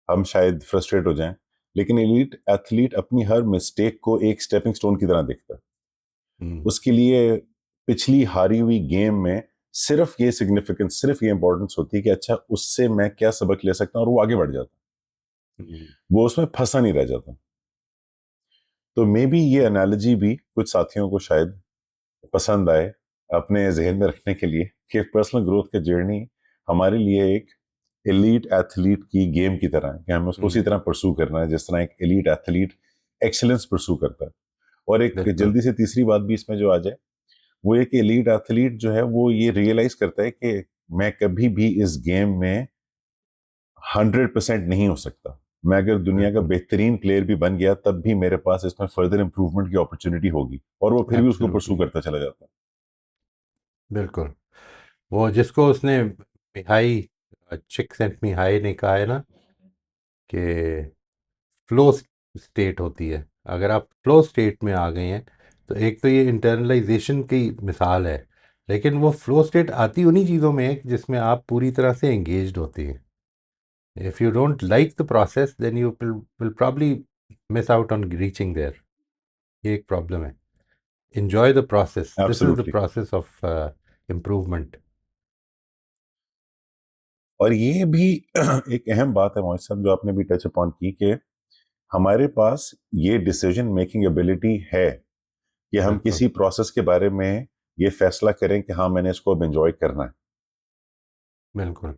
हम शायद फ्रस्ट्रेट हो जाएं, लेकिन एलीट एथलीट अपनी हर मिस्टेक को एक स्टेपिंग स्टोन की तरह देखता है। हम्म। उसके लिए पिछली हारी हुई गेम में सिर्फ ये सिग्निफिकेंस, सिर्फ ये इंपॉर्टेंस होती है कि अच्छा उससे मैं क्या सबक ले सकता हूँ, और वो आगे बढ़ जाता हम्म। है, वो उसमें फंसा नहीं रह जाता। तो मे बी ये एनालॉजी भी कुछ साथियों को शायद पसंद आए अपने जहन में रखने के लिए, कि पर्सनल ग्रोथ का जर्नी हमारे लिए एक एलीट एथलीट की गेम की तरह है, कि हमें उसको उसी हम्म। तरह परसू करना है जिस तरह एक एलीट एथलीट एक्सीलेंस परसू करता है। और एक बिल्कुल। जल्दी से तीसरी बात भी इसमें जो आ जाए, वो एक एलीट एथलीट जो है वो ये रियलाइज करता है कि मैं कभी भी इस गेम में 100% नहीं हो सकता। मैं अगर दुनिया का बिल्कुल। बेहतरीन प्लेयर भी बन गया तब भी मेरे पास इसमें फर्दर इंप्रूवमेंट की अपॉर्चुनिटी होगी, और वो फिर भी उसको परसू एब्सोल्युटली। करता चला जाता है। बिल्कुल। वो जिसको उसने मिहाई, चिक सेंट मिहाई ने कहा है ना कि फ्लो स्टेट होती है। अगर आप फ्लो स्टेट में आ गए हैं तो एक तो ये इंटरनलाइजेशन की मिसाल है, लेकिन वो फ्लो स्टेट आती उन्हीं चीज़ों में है जिसमें आप पूरी तरह से एंगेज्ड होती हैं। If you don't like the process then you will probably miss out on reaching there. ये एक प्रॉब्लम है। enjoy the process. This is the absolutely. process of improvement. और ये भी एक अहम बात है मोहित साहब, जो आपने भी टच अपॉन की, कि हमारे पास ये डिसीजन मेकिंग एबिलिटी है कि हम बिल्कुल। किसी प्रोसेस के बारे में ये फैसला करें कि हाँ मैंने इसको अब एंजॉय करना है। बिल्कुल।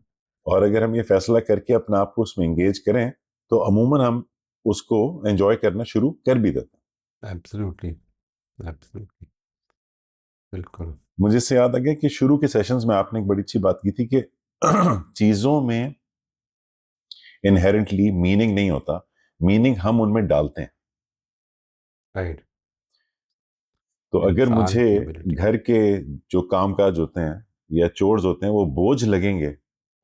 और अगर हम ये फैसला करके अपने आप को उसमें एंगेज करें तो अमूमन हम उसको एंजॉय करना शुरू कर भी देते हैं। एब्सोल्युटली। एब्सोल्युटली। बिल्कुल। मुझे इससे याद आ गया कि शुरू के सेशंस में आपने एक बड़ी अच्छी बात की थी कि चीजों में इनहेरेंटली मीनिंग नहीं होता, मीनिंग हम उनमें डालते हैं। राइट। तो अगर इंसान मुझे की एबिलिटी। घर के जो काम काज होते हैं या चोर्स होते हैं वो बोझ लगेंगे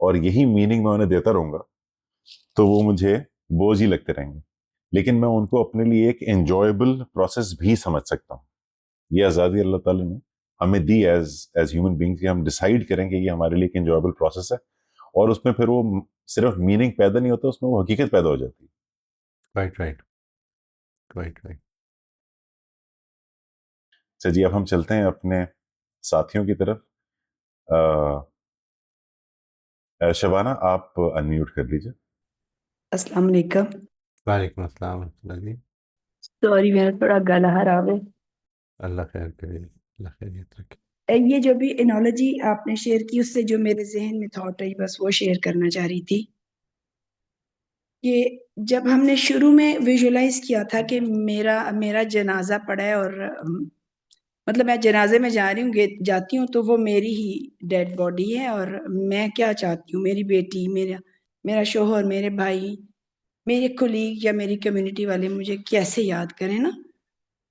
और यही मीनिंग मैं उन्हें देता रहूंगा, तो वो मुझे बोझ ही लगते रहेंगे। लेकिन मैं उनको अपने लिए एक एंजॉयबल प्रोसेस भी समझ सकता हूँ। ये आज़ादी अल्लाह ताला ने हमें दी एज एज ह्यूमन बींग्स, कि हम डिसाइड करेंगे ये हमारे लिए एक एंजॉयबल प्रोसेस है। और उसमें फिर वो सिर्फ मीनिंग पैदा नहीं होता, उसमें वो हकीकत पैदा हो जाती है। राइट। राइट। राइट। राइट। अच्छा जी, अब हम चलते हैं अपने साथियों की तरफ। शबाना, आप अनम्यूट कर लीजिए। अस्सलाम वालेकुम। वालेकुम अस्सलाम रहमतुल्लाह जी। सॉरी, मेरा थोड़ा गला खराब है। अल्लाह खैर करे, अल्लाह खैरियत रखे। ये जो भी एनोलॉजी आपने शेयर की उससे जो मेरे जहन में थॉट आई बस वो शेयर करना चाह रही थी कि जब हमने शुरू में विजुलाइज किया था कि मेरा मेरा जनाजा पड़ा है और मतलब मैं जनाजे में जा रही हूँ, जाती हूँ तो वो मेरी ही डेड बॉडी है, और मैं क्या चाहती हूँ, मेरी बेटी, मेरा मेरा शोहर, मेरे भाई, मेरे कुलीग या मेरी कम्युनिटी वाले मुझे कैसे याद करें ना।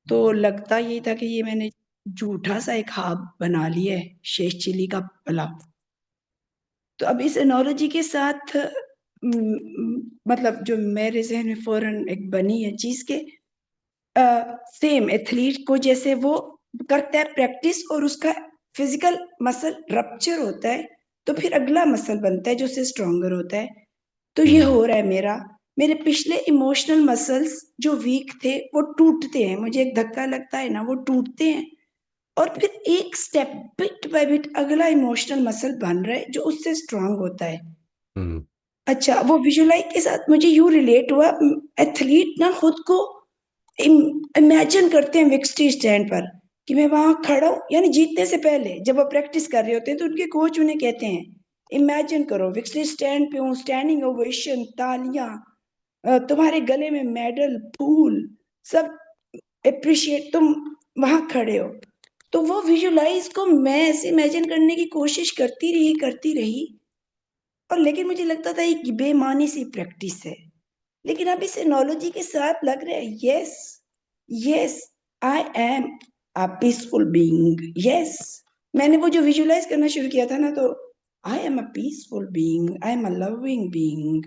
तो लगता यही था कि ये मैंने झूठा सा एक ख्वाब बना लिया है, शेष चिल्ली का पुलाव। तो अब इस एनोलॉजी के साथ मतलब जो मेरे जहन में फौरन एक बनी है चीज के, सेम एथलीट को जैसे वो करता है प्रैक्टिस और उसका फिजिकल मसल रप्चर होता है, तो फिर अगला मसल बनता है जो उससे स्ट्रोंगर होता है। तो ये हो रहा है मेरा, मेरे पिछले इमोशनल मसल्स जो वीक थे वो टूटते हैं, मुझे एक धक्का लगता है ना वो टूटते हैं, और फिर एक स्टेप बिट बाय बिट अगला इमोशनल मसल बन रहा है जो उससे स्ट्रांग होता है। हम्म। अच्छा, वो विजुलाइज के साथ मुझे यूं रिलेट हुआ, एथलीट ना खुद को इमेजिन करते हैं विक्ट्री स्टैंड पर कि मैं वहां खड़ा हूं, यानी जीतने से पहले जब वो प्रैक्टिस कर रहे होते हैं तो उनके कोच उन्हें कहते हैं इमेजिन करो विक्ट्री स्टैंड पे हूँ, स्टैंडिंग ओवेशन, तालियां, तुम्हारे गले में मेडल, फूल, सब अप्रिशिएट, तुम वहां खड़े हो। तो वो विजुलाइज को मैं ऐसे इमेजिन करने की कोशिश करती रही, और लेकिन मुझे लगता था ये बेमानी सी प्रैक्टिस है। लेकिन अब इस एनोलॉजी के साथ लग रहा है yes, yes, I am a peaceful being. Yes, मैंने वो जो विजुलाइज करना शुरू किया था ना, तो I am a peaceful being, I am a loving being,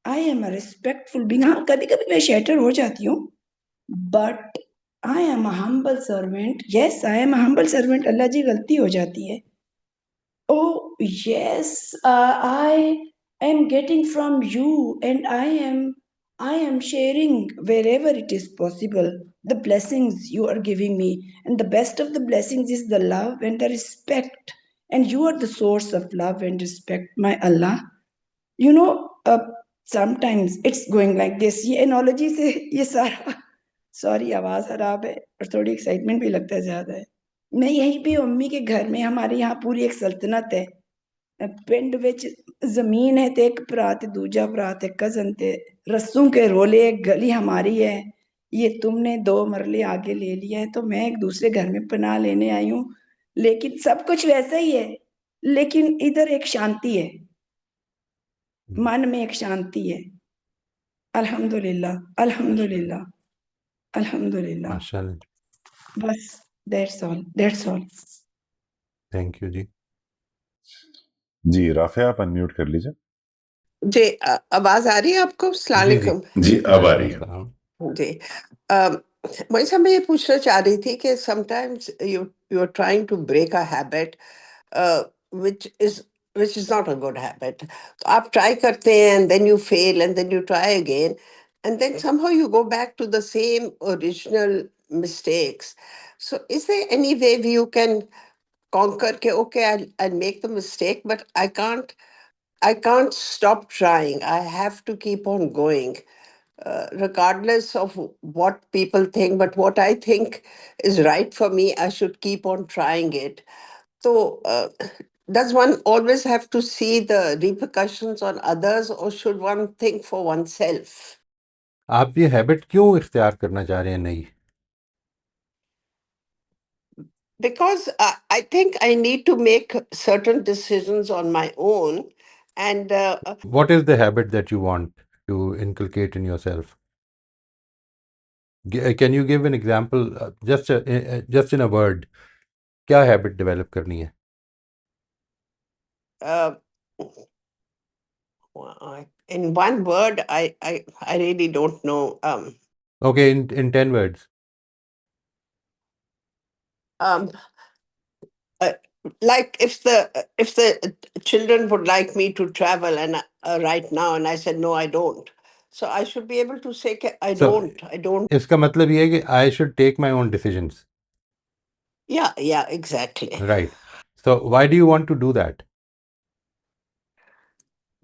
I am a respectful being. हाँ, कभी कभी मैं शैटर हो जाती हूँ, but I am a humble servant. Yes, I am a humble servant. Allah ji, गलती हो जाती है। Oh, yes, I am getting from you, and I am sharing wherever it is possible the blessings you are giving me. And the best of the blessings is the love and the respect. And you are the source of love and respect, my Allah. You know, sometimes it's going like this. ये analogy से ये सारा, sorry आवाज खराब है और थोड़ी excitement भी लगता है ज्यादा है। मैं यहीं पे अम्मी के घर में, हमारे यहाँ पूरी एक सल्तनत है। पिंड विच जमीन है ते एक भरा ते दूजा भरा ते कजन ते रस्सों के रोले, एक गली हमारी है, ये तुमने 2 मरले आगे ले लिया है, तो मैं एक दूसरे घर में पनाह लेने आई हूँ। लेकिन सब कुछ वैसा ही है, लेकिन इधर एक शांति है, मन में एक शांति है। अल्हम्दुलिल्लाह, माशाल्लाह। अल्हम्दुलिल्लाह, अल्हम्दुलिल्लाह। माशाल्लाह। बस that's all, that's all. Thank you जी। जी राफिया, आप अनम्यूट कर लीजिए। जी, आवाज आ रही है आपको? अस्सलाम जी जी वालेकुम। जी अब आ रही है। अस्सलाम। जी, वैसे मैं ये पूछना चाह रही थी कि sometimes you you are trying to break a habit which is not a good habit. तो आप ट्राई करते हैं and then you fail and then you try again and then somehow you go back to the same original mistakes. So is there any way you can conquer ke okay, I'll make the mistake, but I can't stop trying. I have to keep on going, regardless of what people think. But what I think is right for me, I should keep on trying it. So, does one always have to see the repercussions on others, or should one think for oneself? आप ये habit क्यों इख्तियार करना चाह रहे हैं नई? Because I think I need to make certain decisions on my own, and What is the habit that you want to inculcate in yourself? Can you give an example, just in a word? क्या habit develop करनी है? uh, in one word, I really don't know. Okay, in 10 words. Um, uh, like if the children would like me to travel and right now, and I said no, I don't. So I should be able to say I So don't. I don't. इसका मतलब ये है कि I should take my own decisions. Yeah, exactly. Right. So why do you want to do that?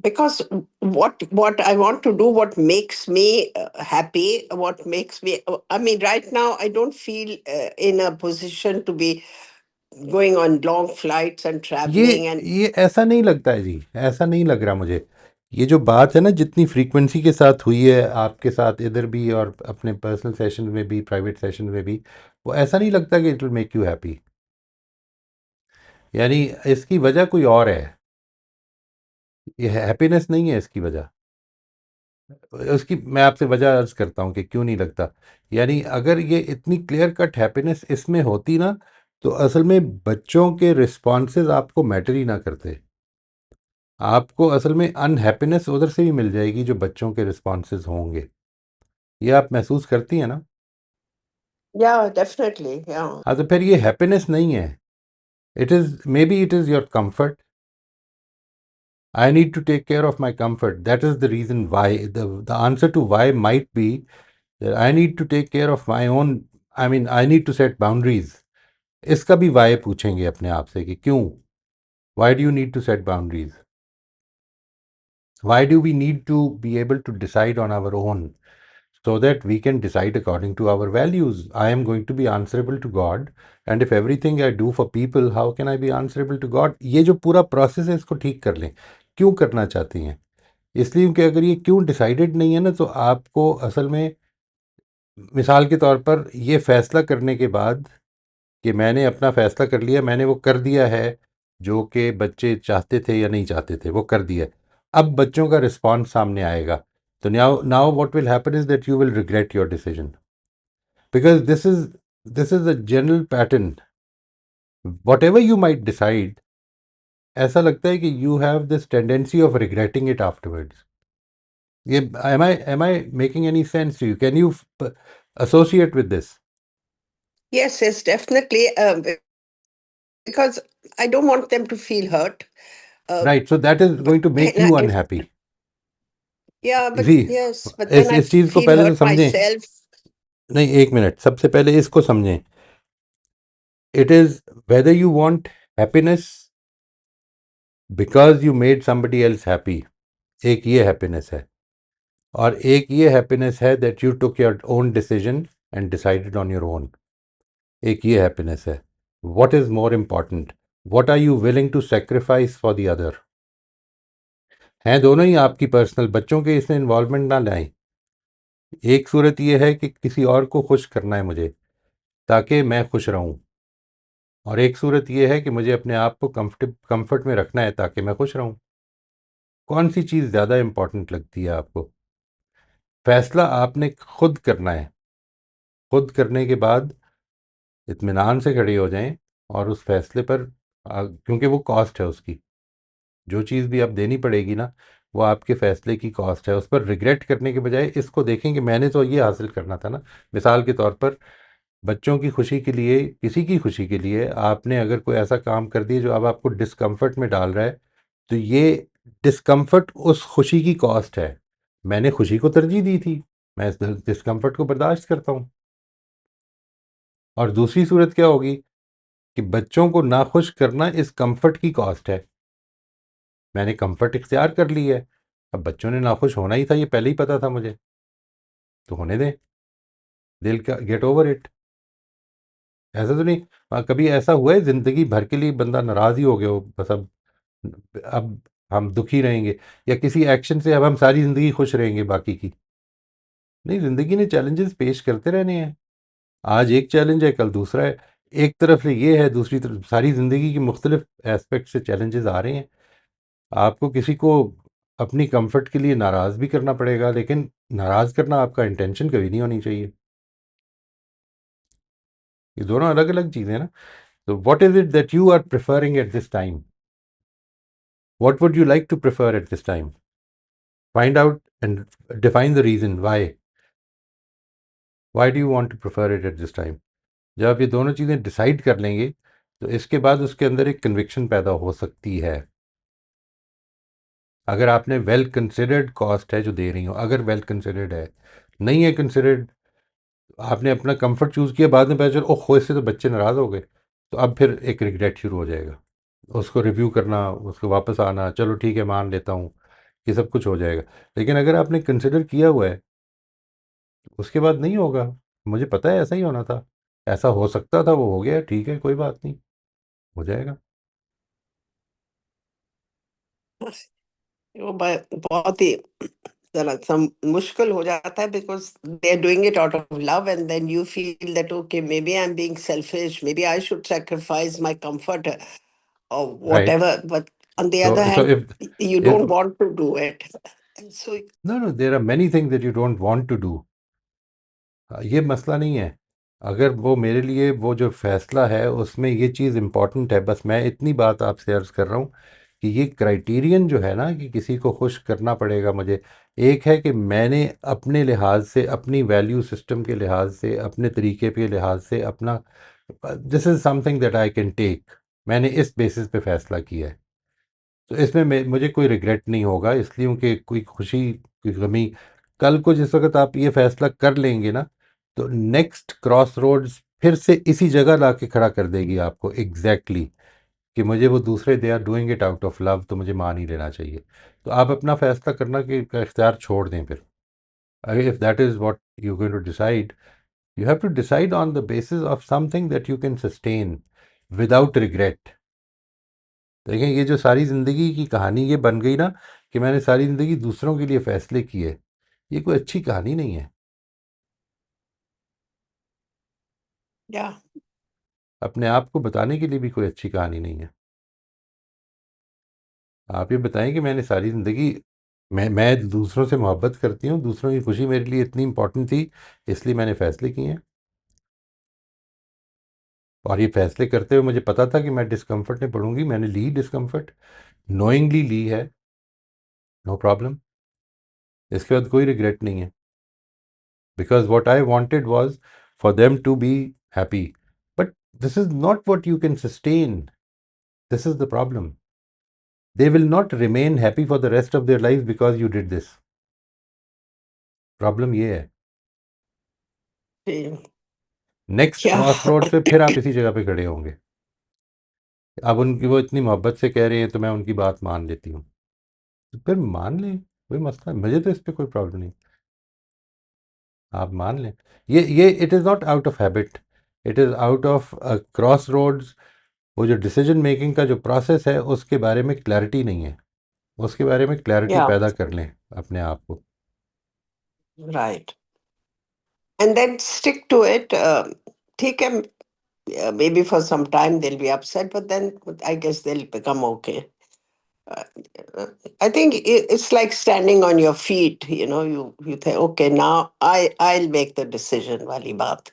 Because what I want to do, what makes me happy, what makes me. I mean, right now I don't feel in a position to be going on long flights and traveling and ये ऐसा नहीं लगता है जी, ऐसा नहीं लग रहा मुझे। ये जो बात है ना, जितनी फ्रीक्वेंसी के साथ हुई है आपके साथ इधर भी और अपने पर्सनल सेशन में भी, प्राइवेट सेशन में भी, वो ऐसा नहीं लगता कि it will make you happy. यानी इसकी वजह कोई और है, ये हैप्पीनेस नहीं है इसकी वजह। उसकी मैं आपसे वजह अर्ज करता हूँ कि क्यों नहीं लगता। यानी अगर ये इतनी क्लियर कट हैप्पीनेस इसमें होती ना, तो असल में बच्चों के रिस्पॉन्सेज आपको मैटर ही ना करते। आपको असल में अनहैप्पीनेस उधर से भी मिल जाएगी जो बच्चों के रिस्पॉन्सेज होंगे। ये आप महसूस करती हैं ना? yeah, definitely, yeah. हाँ, तो फिर ये हैप्पीनेस नहीं है। It is may be it is your comfort. I need to take care of my comfort. That is the reason why. The answer to why might be that I need to take care of my own. I mean, I need to set boundaries. इसका भी why पूछेंगे अपने आप से कि क्यों? Why do you need to set boundaries? Why do we need to be able to decide on our own so that we can decide according to our values? I am going to be answerable to God, and if everything I do for people, how can I be answerable to God? ये जो पूरा process है इसको ठीक कर लें। क्यों करना चाहती हैं? इसलिए कि अगर ये क्यों डिसाइडेड नहीं है ना, तो आपको असल में, मिसाल के तौर पर, ये फैसला करने के बाद कि मैंने अपना फैसला कर लिया, मैंने वो कर दिया है जो कि बच्चे चाहते थे या नहीं चाहते थे, वो कर दिया। अब बच्चों का रिस्पॉन्स सामने आएगा, तो now what will happen is that you will regret your decision, because this is a general pattern. What ever you might decide, ऐसा लगता है कि you have this tendency of regretting it afterwards. ये am I making any sense to you? Can you associate with this? Yes, definitely. Because I don't want them to feel hurt. Right, so that is going to make And you if unhappy. yeah, You but see, yes, but then I इस चीज़ को feel पहले तो hurt समझें। myself. नहीं, एक minute, सबसे पहले इसको समझें। It is whether you want happiness because you made somebody else happy, एक ये हैप्पीनेस है, और एक ये हैप्पीनेस है that you took your own decision and decided on your own, एक ये हैप्पीनेस है। What is more important? What are you willing to sacrifice for the other? हैं दोनों ही आपकी पर्सनल, बच्चों के इसमें इन्वॉल्वमेंट ना लाएं। एक सूरत ये है कि किसी और को खुश करना है मुझे ताकि मैं खुश रहूं, और एक सूरत ये है कि मुझे अपने आप को कंफर्ट में रखना है ताकि मैं खुश रहूं। कौन सी चीज़ ज़्यादा इम्पॉर्टेंट लगती है आपको? फैसला आपने खुद करना है। खुद करने के बाद इत्मीनान से खड़े हो जाएं और उस फैसले पर क्योंकि वो कॉस्ट है उसकी। जो चीज़ भी आप देनी पड़ेगी ना, वो आपके फ़ैसले की कॉस्ट है। उस पर रिग्रेट करने के बजाय इसको देखें कि मैंने तो ये हासिल करना था ना। मिसाल के तौर पर, बच्चों की खुशी के लिए, किसी की खुशी के लिए आपने अगर कोई ऐसा काम कर दिया जो अब आपको डिस्कम्फर्ट में डाल रहा है, तो ये डिस्कम्फर्ट उस खुशी की कॉस्ट है। मैंने खुशी को तरजीह दी थी, मैं इस डिस्कम्फर्ट को बर्दाश्त करता हूँ। और दूसरी सूरत क्या होगी कि बच्चों को नाखुश करना इस कंफर्ट की कॉस्ट है। मैंने कंफर्ट इख्तियार कर ली है, अब बच्चों ने नाखुश होना ही था, ये पहले ही पता था मुझे, तो होने दें, दिल का गेट ओवर इट। ऐसा तो नहीं कभी ऐसा हुआ है ज़िंदगी भर के लिए बंदा नाराज़ ही हो गया हो, बस अब हम दुखी रहेंगे, या किसी एक्शन से अब हम सारी ज़िंदगी खुश रहेंगे बाकी की? नहीं, ज़िंदगी ने चैलेंजेस पेश करते रहने हैं। आज एक चैलेंज है, कल दूसरा है। एक तरफ से ये है, दूसरी तरफ सारी ज़िंदगी की मुख्तलिफ एस्पेक्ट से चैलेंजेस आ रहे हैं। आपको किसी को अपनी कंफर्ट के लिए नाराज़ भी करना पड़ेगा, लेकिन नाराज़ करना आपका इंटेंशन कभी नहीं होनी चाहिए। ये दोनों अलग अलग चीज़ें हैं ना। तो what is it that you are preferring at this time? What would you like to prefer at this time? Find out and define the reason why do you want to prefer it at this time. जब आप ये दोनों चीज़ें decide कर लेंगे, तो इसके बाद उसके अंदर एक कन्विक्शन पैदा हो सकती है। अगर आपने वेल कंसिडर्ड कॉस्ट है जो दे रही हो, अगर वेल कंसिडर्ड है, नहीं है कंसिडर्ड, आपने अपना कंफर्ट चूज़ किया, बाद में पता चला ओह इससे तो बच्चे नाराज़ हो गए, तो अब फिर एक रिग्रेट शुरू हो जाएगा। उसको रिव्यू करना, उसको वापस आना, चलो ठीक है मान लेता हूँ, ये सब कुछ हो जाएगा। लेकिन अगर आपने कंसिडर किया हुआ है, उसके बाद नहीं होगा। मुझे पता है ऐसा ही होना था, ऐसा हो सकता था, वो हो गया, ठीक है कोई बात नहीं, हो जाएगा। वो बहुत ही जरा सा मुश्किल हो जाता है, because they are doing it out of love and then you feel that okay maybe I am being selfish, maybe I should sacrifice my comfort or right. whatever, but on the other so hand, if you don't want to do it. So no there are many things that you don't want to do. ये मसला नहीं है। अगर वो मेरे लिए वो जो फ़ैसला है उसमें ये चीज़ इम्पॉर्टेंट है, बस मैं इतनी बात आपसे अर्ज़ कर रहा हूँ कि ये क्राइटेरियन जो है ना कि किसी को खुश करना पड़ेगा मुझे, एक है कि मैंने अपने लिहाज से, अपनी वैल्यू सिस्टम के लिहाज से, अपने तरीके के लिहाज से अपना, this is something that I can take, मैंने इस बेसिस पे फ़ैसला किया है, तो इसमें मुझे कोई रिग्रेट नहीं होगा, इसलिए कि कोई खुशी, कोई गमी, कल को जिस वक्त आप ये फैसला कर लेंगे ना, तो नेक्स्ट क्रॉस रोड्स फिर से इसी जगह ला के खड़ा कर देगी आपको एग्जैक्टली exactly, कि मुझे वो दूसरे they are doing it out of love, तो मुझे मान ही लेना चाहिए। तो आप अपना फैसला करना कि का इख्तियार छोड़ दें फिर। अगर if that is what you going to decide, you have to decide on the basis of something that you can sustain without regret. देखें, ये जो सारी ज़िंदगी की कहानी ये बन गई ना कि मैंने सारी ज़िंदगी दूसरों के लिए फ़ैसले किए, ये कोई अच्छी कहानी नहीं है। yeah, अपने आप को बताने के लिए भी कोई अच्छी कहानी नहीं है। आप ये बताएं कि मैंने सारी ज़िंदगी, मैं दूसरों से मोहब्बत करती हूँ, दूसरों की खुशी मेरे लिए इतनी इम्पोर्टेंट थी, इसलिए मैंने फ़ैसले किए हैं। और ये फ़ैसले करते हुए मुझे पता था कि मैं डिस्कम्फर्ट में पड़ूंगी, मैंने ली डिस्कम्फर्ट, नोइंगली ली है, नो प्रॉब्लम, इसके बाद कोई रिग्रेट नहीं है। Because what I wanted was for them to be happy. But this is not what you can sustain. This is the problem. They will not remain happy for the rest of their lives because you did this. Problem ये है। yeah, next cross road पे फिर आप इसी जगह पे खड़े होंगे। अब उनकी वो इतनी मोहब्बत से कह रहे हैं तो मैं उनकी बात मान लेती हूँ, तो फिर मान लें, कोई मसला, मुझे तो इस पर कोई प्रॉब्लम नहीं, आप मान लें। ये it is not out of habit, it is out of crossroads. वो जो डिसीजन मेकिंग का जो प्रोसेस है उसके बारे में क्लैरिटी नहीं है, उसके बारे में क्लैरिटी yeah, पैदा कर लें अपने आप को। right. And then stick to it. ठीक है, maybe for some time they'll be upset, but then I guess they'll become okay. Uh, I think it's like standing on your feet. You think, okay, now I'll make the decision. Wali baat.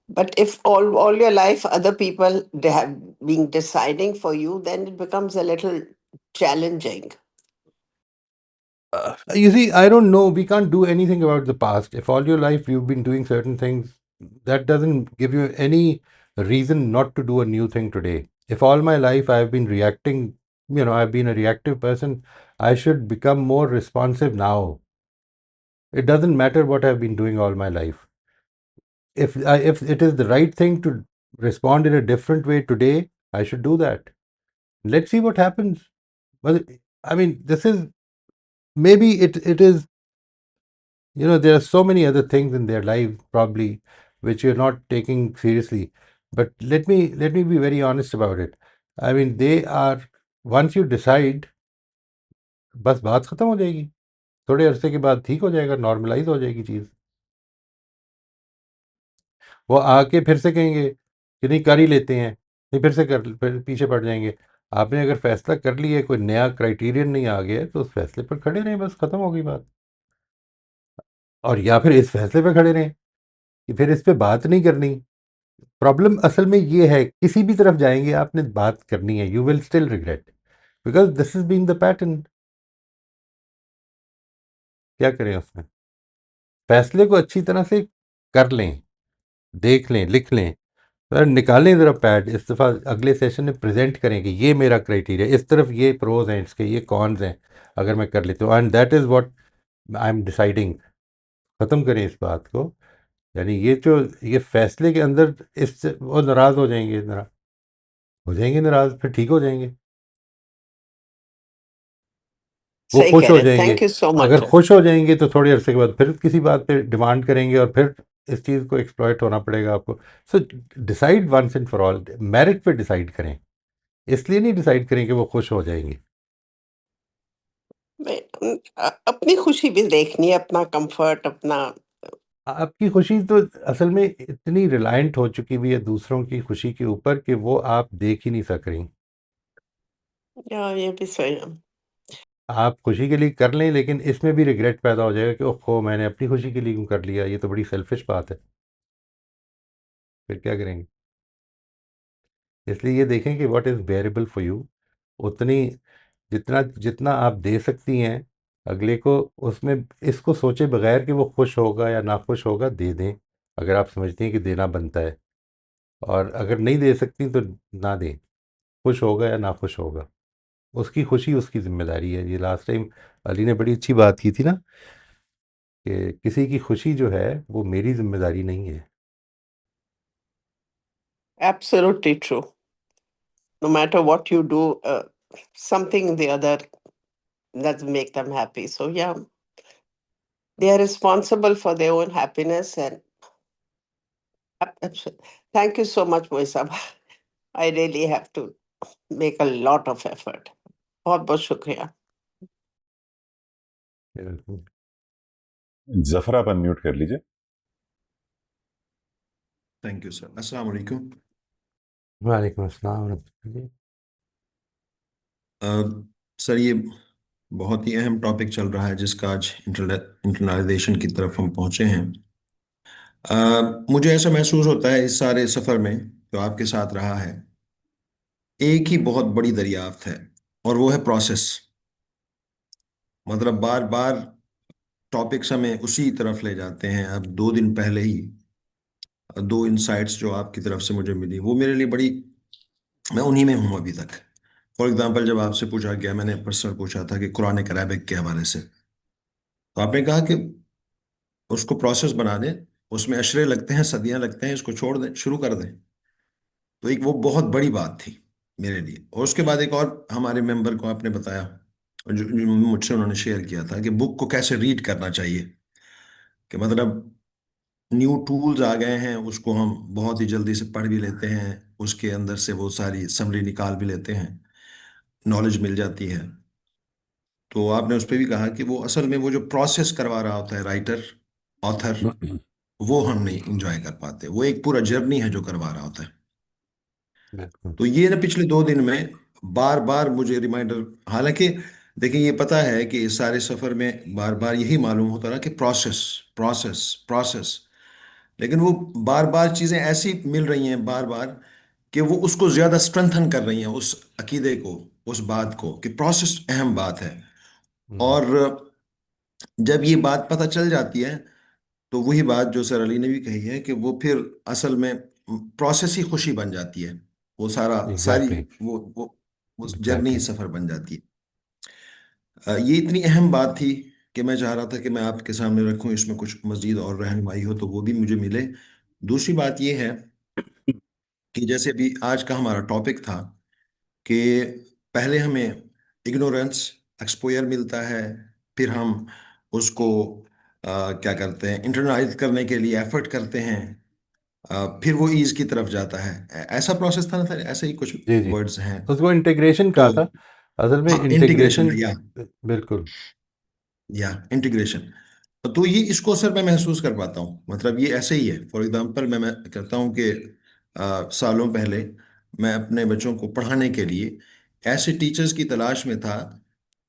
But if all your life other people they have been deciding for you, then it becomes a little challenging. You see, I don't know. We can't do anything about the past. If all your life you've been doing certain things, that doesn't give you any reason not to do a new thing today. If all my life I've been reacting, I've been a reactive person, I should become more responsive now. It doesn't matter what I've been doing all my life. If it is the right thing to respond in a different way today, I should do that. Let's see what happens. Well, I mean, this is maybe it is. There are so many other things in their life probably which you're not taking seriously. But let me be very honest about it. I mean, they are, once you decide, बस बात खत्म हो जाएगी. थोड़े अरसे के बाद ठीक हो जाएगा, नॉर्मलाइज हो जाएगी चीज़. वो आके फिर से कहेंगे कि नहीं कर ही लेते हैं, नहीं फिर पीछे पड़ जाएंगे. आपने अगर फैसला कर लिया है, कोई नया क्राइटेरियन नहीं आ गया है, तो उस फैसले पर खड़े रहें, बस खत्म हो गई बात. और या फिर इस फैसले पर खड़े रहें कि फिर इस पे बात नहीं करनी. प्रॉब्लम असल में ये है, किसी भी तरफ जाएंगे आपने बात करनी है, you will still regret, because this is being the pattern. क्या करें उसमें? फैसले को अच्छी तरह से कर लें, देख लें, लिख लें, और निकालें ज़रा पैड. इस दफ़ा अगले सेशन में प्रेजेंट करें कि ये मेरा क्राइटेरिया, इस तरफ ये प्रोज हैं इसके, ये कॉन्स हैं, अगर मैं कर लेता हूँ, and that is what I am deciding. ख़त्म करें इस बात को. यानी ये फैसले के अंदर इससे वो नाराज़ हो जाएंगे, नाराज़, फिर ठीक हो जाएंगे. वो सही खुश कह हो रहे हैं, जाएंगे. थैंक यू सो अगर मच. खुश हो जाएंगे तो थोड़े अरसे के बाद फिर किसी बात पे डिमांड करेंगे, और फिर इस चीज़ को एक्सप्लॉइट होना पड़ेगा आपको. So decide once and for all, merit पे डिसाइड करें. इसलिए नहीं डिसाइड करें कि वो खुश हो जाएंगे. अपनी खुशी भी देखनी है, अपना कंफर्ट, अपना. आपकी खुशी तो असल में इतनी रिलायंट हो चुकी हुई है दूसरों की खुशी के ऊपर कि वो आप देख ही नहीं सक रही. ये भी सही है. आप खुशी के लिए कर लें, लेकिन इसमें भी रिग्रेट पैदा हो जाएगा कि ओहो, मैंने अपनी खुशी के लिए क्यों कर लिया, ये तो बड़ी सेल्फिश बात है. फिर क्या करेंगे? इसलिए ये देखें कि व्हाट इज़ बेयरेबल फॉर यू. उतनी जितना जितना आप दे सकती हैं अगले को, उसमें इसको सोचे बगैर कि वो खुश होगा या ना खुश होगा, दे दें अगर आप समझती हैं कि देना बनता है. और अगर नहीं दे सकती तो ना दें. खुश होगा या ना खुश होगा, उसकी खुशी उसकी जिम्मेदारी है. ये लास्ट टाइम अली ने बड़ी अच्छी बात की थी ना, कि किसी की खुशी जो है वो मेरी जिम्मेदारी नहीं है. Absolutely true. No matter what you do, something the other doesn't make them happy. So yeah, they are responsible for their own happiness. And thank you so much, Moisab. I really have to make a lot of effort. बहुत बहुत शुक्रिया. जफर आप unmute कर लीजिए. Thank you sir. अस्सलाम वालेकुम. वालेकुम अस्सलाम. सर, ये बहुत ही अहम टॉपिक चल रहा है जिसका आज इंटरनलाइजेशन की तरफ हम पहुंचे हैं. मुझे ऐसा महसूस होता है इस सारे सफ़र में जो आपके साथ रहा है, एक ही बहुत बड़ी दरियाफ्त है, और वो है प्रोसेस. मतलब बार बार टॉपिक्स हमें उसी तरफ ले जाते हैं. अब 2 दिन पहले ही 2 इंसाइट्स जो आपकी तरफ से मुझे मिली, वो मेरे लिए बड़ी, मैं उन्हीं में हूँ अभी तक. फॉर एग्जाम्पल, जब आपसे पूछा गया, मैंने पर्सनल पूछा था कि कुरान अरबिक के हवाले से, तो आपने कहा कि उसको प्रोसेस बना दें, उसमें अशरे लगते हैं, सदियां लगते हैं, इसको छोड़ दें, शुरू कर दें. तो एक वो बहुत बड़ी बात थी मेरे लिए. और उसके बाद एक और हमारे मेंबर को आपने बताया, जो मुझसे उन्होंने शेयर किया था, कि बुक को कैसे रीड करना चाहिए. कि मतलब न्यू टूल्स आ गए हैं, उसको हम बहुत ही जल्दी से पढ़ भी लेते हैं, उसके अंदर से वो सारी समरी निकाल भी लेते हैं, नॉलेज मिल जाती है. तो आपने उस पर भी कहा कि वो असल में वो जो प्रोसेस करवा रहा होता है राइटर, ऑथर, वो हम नहीं इंजॉय कर पाते. वो एक पूरा जर्नी है जो करवा रहा होता है. तो ये ना पिछले 2 दिन में बार बार मुझे रिमाइंडर, हालांकि देखिए ये पता है कि इस सारे सफर में बार बार यही मालूम होता रहा कि प्रोसेस, प्रोसेस, प्रोसेस. लेकिन वो बार बार चीजें ऐसी मिल रही हैं बार बार कि वो उसको ज्यादा स्ट्रेंथन कर रही हैं, उस अकीदे को, उस बात को कि प्रोसेस अहम बात है। हम्म, और जब ये बात पता चल जाती है, तो वही बात जो सर अली ने भी कही है कि वो फिर असल में प्रोसेस ही खुशी बन जाती है। वो सारा सारी एग्जैक्टली। वो जर्नी ही एग्जैक्टली। सफर बन जाती है। ये इतनी अहम बात थी कि मैं चाह रहा था कि मैं आपके सामने रखूं, इसमें कुछ मजीद और रहनुमाई हो तो वो भी मुझे मिले। दूसरी बात ये है कि जैसे अभी आज का हमारा टॉपिक था कि पहले हमें इग्नोरेंस एक्सपोयर मिलता है, फिर हम उसको क्या करते हैं, इंटरनालाइज करने के लिए एफर्ट करते हैं, फिर वो ईज की तरफ जाता है। ऐसा प्रोसेस था ना सर, ऐसे ही कुछ जी जी, वर्ड्स हैं। उसको इंटीग्रेशन तो कहा था असल में, हाँ, इंटीग्रेशन, इंटीग्रेशन। या बिल्कुल। इंटीग्रेशन। तो ये इसको सर मैं महसूस कर पाता हूँ, मतलब ये ऐसे ही है। फॉर एग्जांपल मैं कहता हूँ कि सालों पहले मैं अपने बच्चों को पढ़ाने के लिए ऐसे टीचर्स की तलाश में था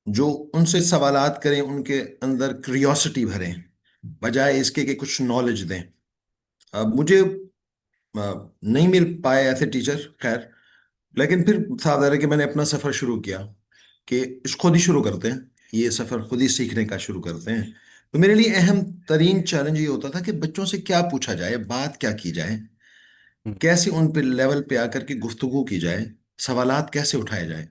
जो उनसे सवालात करें, उनके अंदर क्यूरियोसिटी भरें, बजाय इसके कि कुछ नॉलेज दें। अब मुझे नहीं मिल पाए ऐसे टीचर, खैर। लेकिन फिर सावधान है कि मैंने अपना सफर शुरू किया कि इस खुद ही शुरू करते हैं, ये सफर खुद ही सीखने का शुरू करते हैं। तो मेरे लिए अहम तरीन चैलेंज ये होता था कि बच्चों से क्या पूछा जाए, बात क्या की जाए, हम्म, कैसे उन पे लेवल पे आकर के गुफ्तगू की जाए, सवालात कैसे उठाए जाए।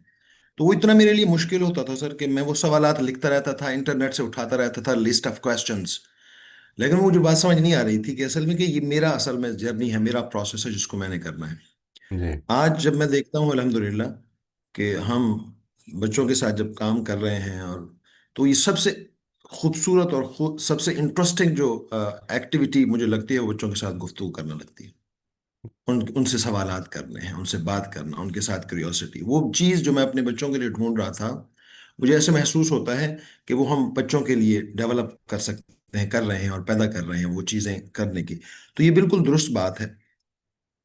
तो वो इतना मेरे लिए मुश्किल होता था सर कि मैं वो सवालात लिखता रहता था, इंटरनेट से उठाता रहता था लिस्ट ऑफ क्वेश्चंस। लेकिन वो मुझे बात समझ नहीं आ रही थी कि असल में कि ये मेरा असल में जर्नी है, मेरा प्रोसेस है जिसको मैंने करना है। जी। आज जब मैं देखता हूँ अल्हम्दुलिल्लाह कि हम बच्चों के साथ जब काम कर रहे हैं, और तो ये सबसे खूबसूरत और सबसे इंटरेस्टिंग जो एक्टिविटी मुझे लगती है वो बच्चों के साथ गुफ्तगू करना लगती है। उनसे सवालात करने हैं, उनसे बात करना, उनके साथ क्यूरियोसिटी, वो चीज़ जो मैं अपने बच्चों के लिए ढूंढ रहा था, मुझे ऐसे महसूस होता है कि वो हम बच्चों के लिए डेवलप कर सकते हैं, कर रहे हैं और पैदा कर रहे हैं वो चीज़ें करने की। तो ये बिल्कुल दुरुस्त बात है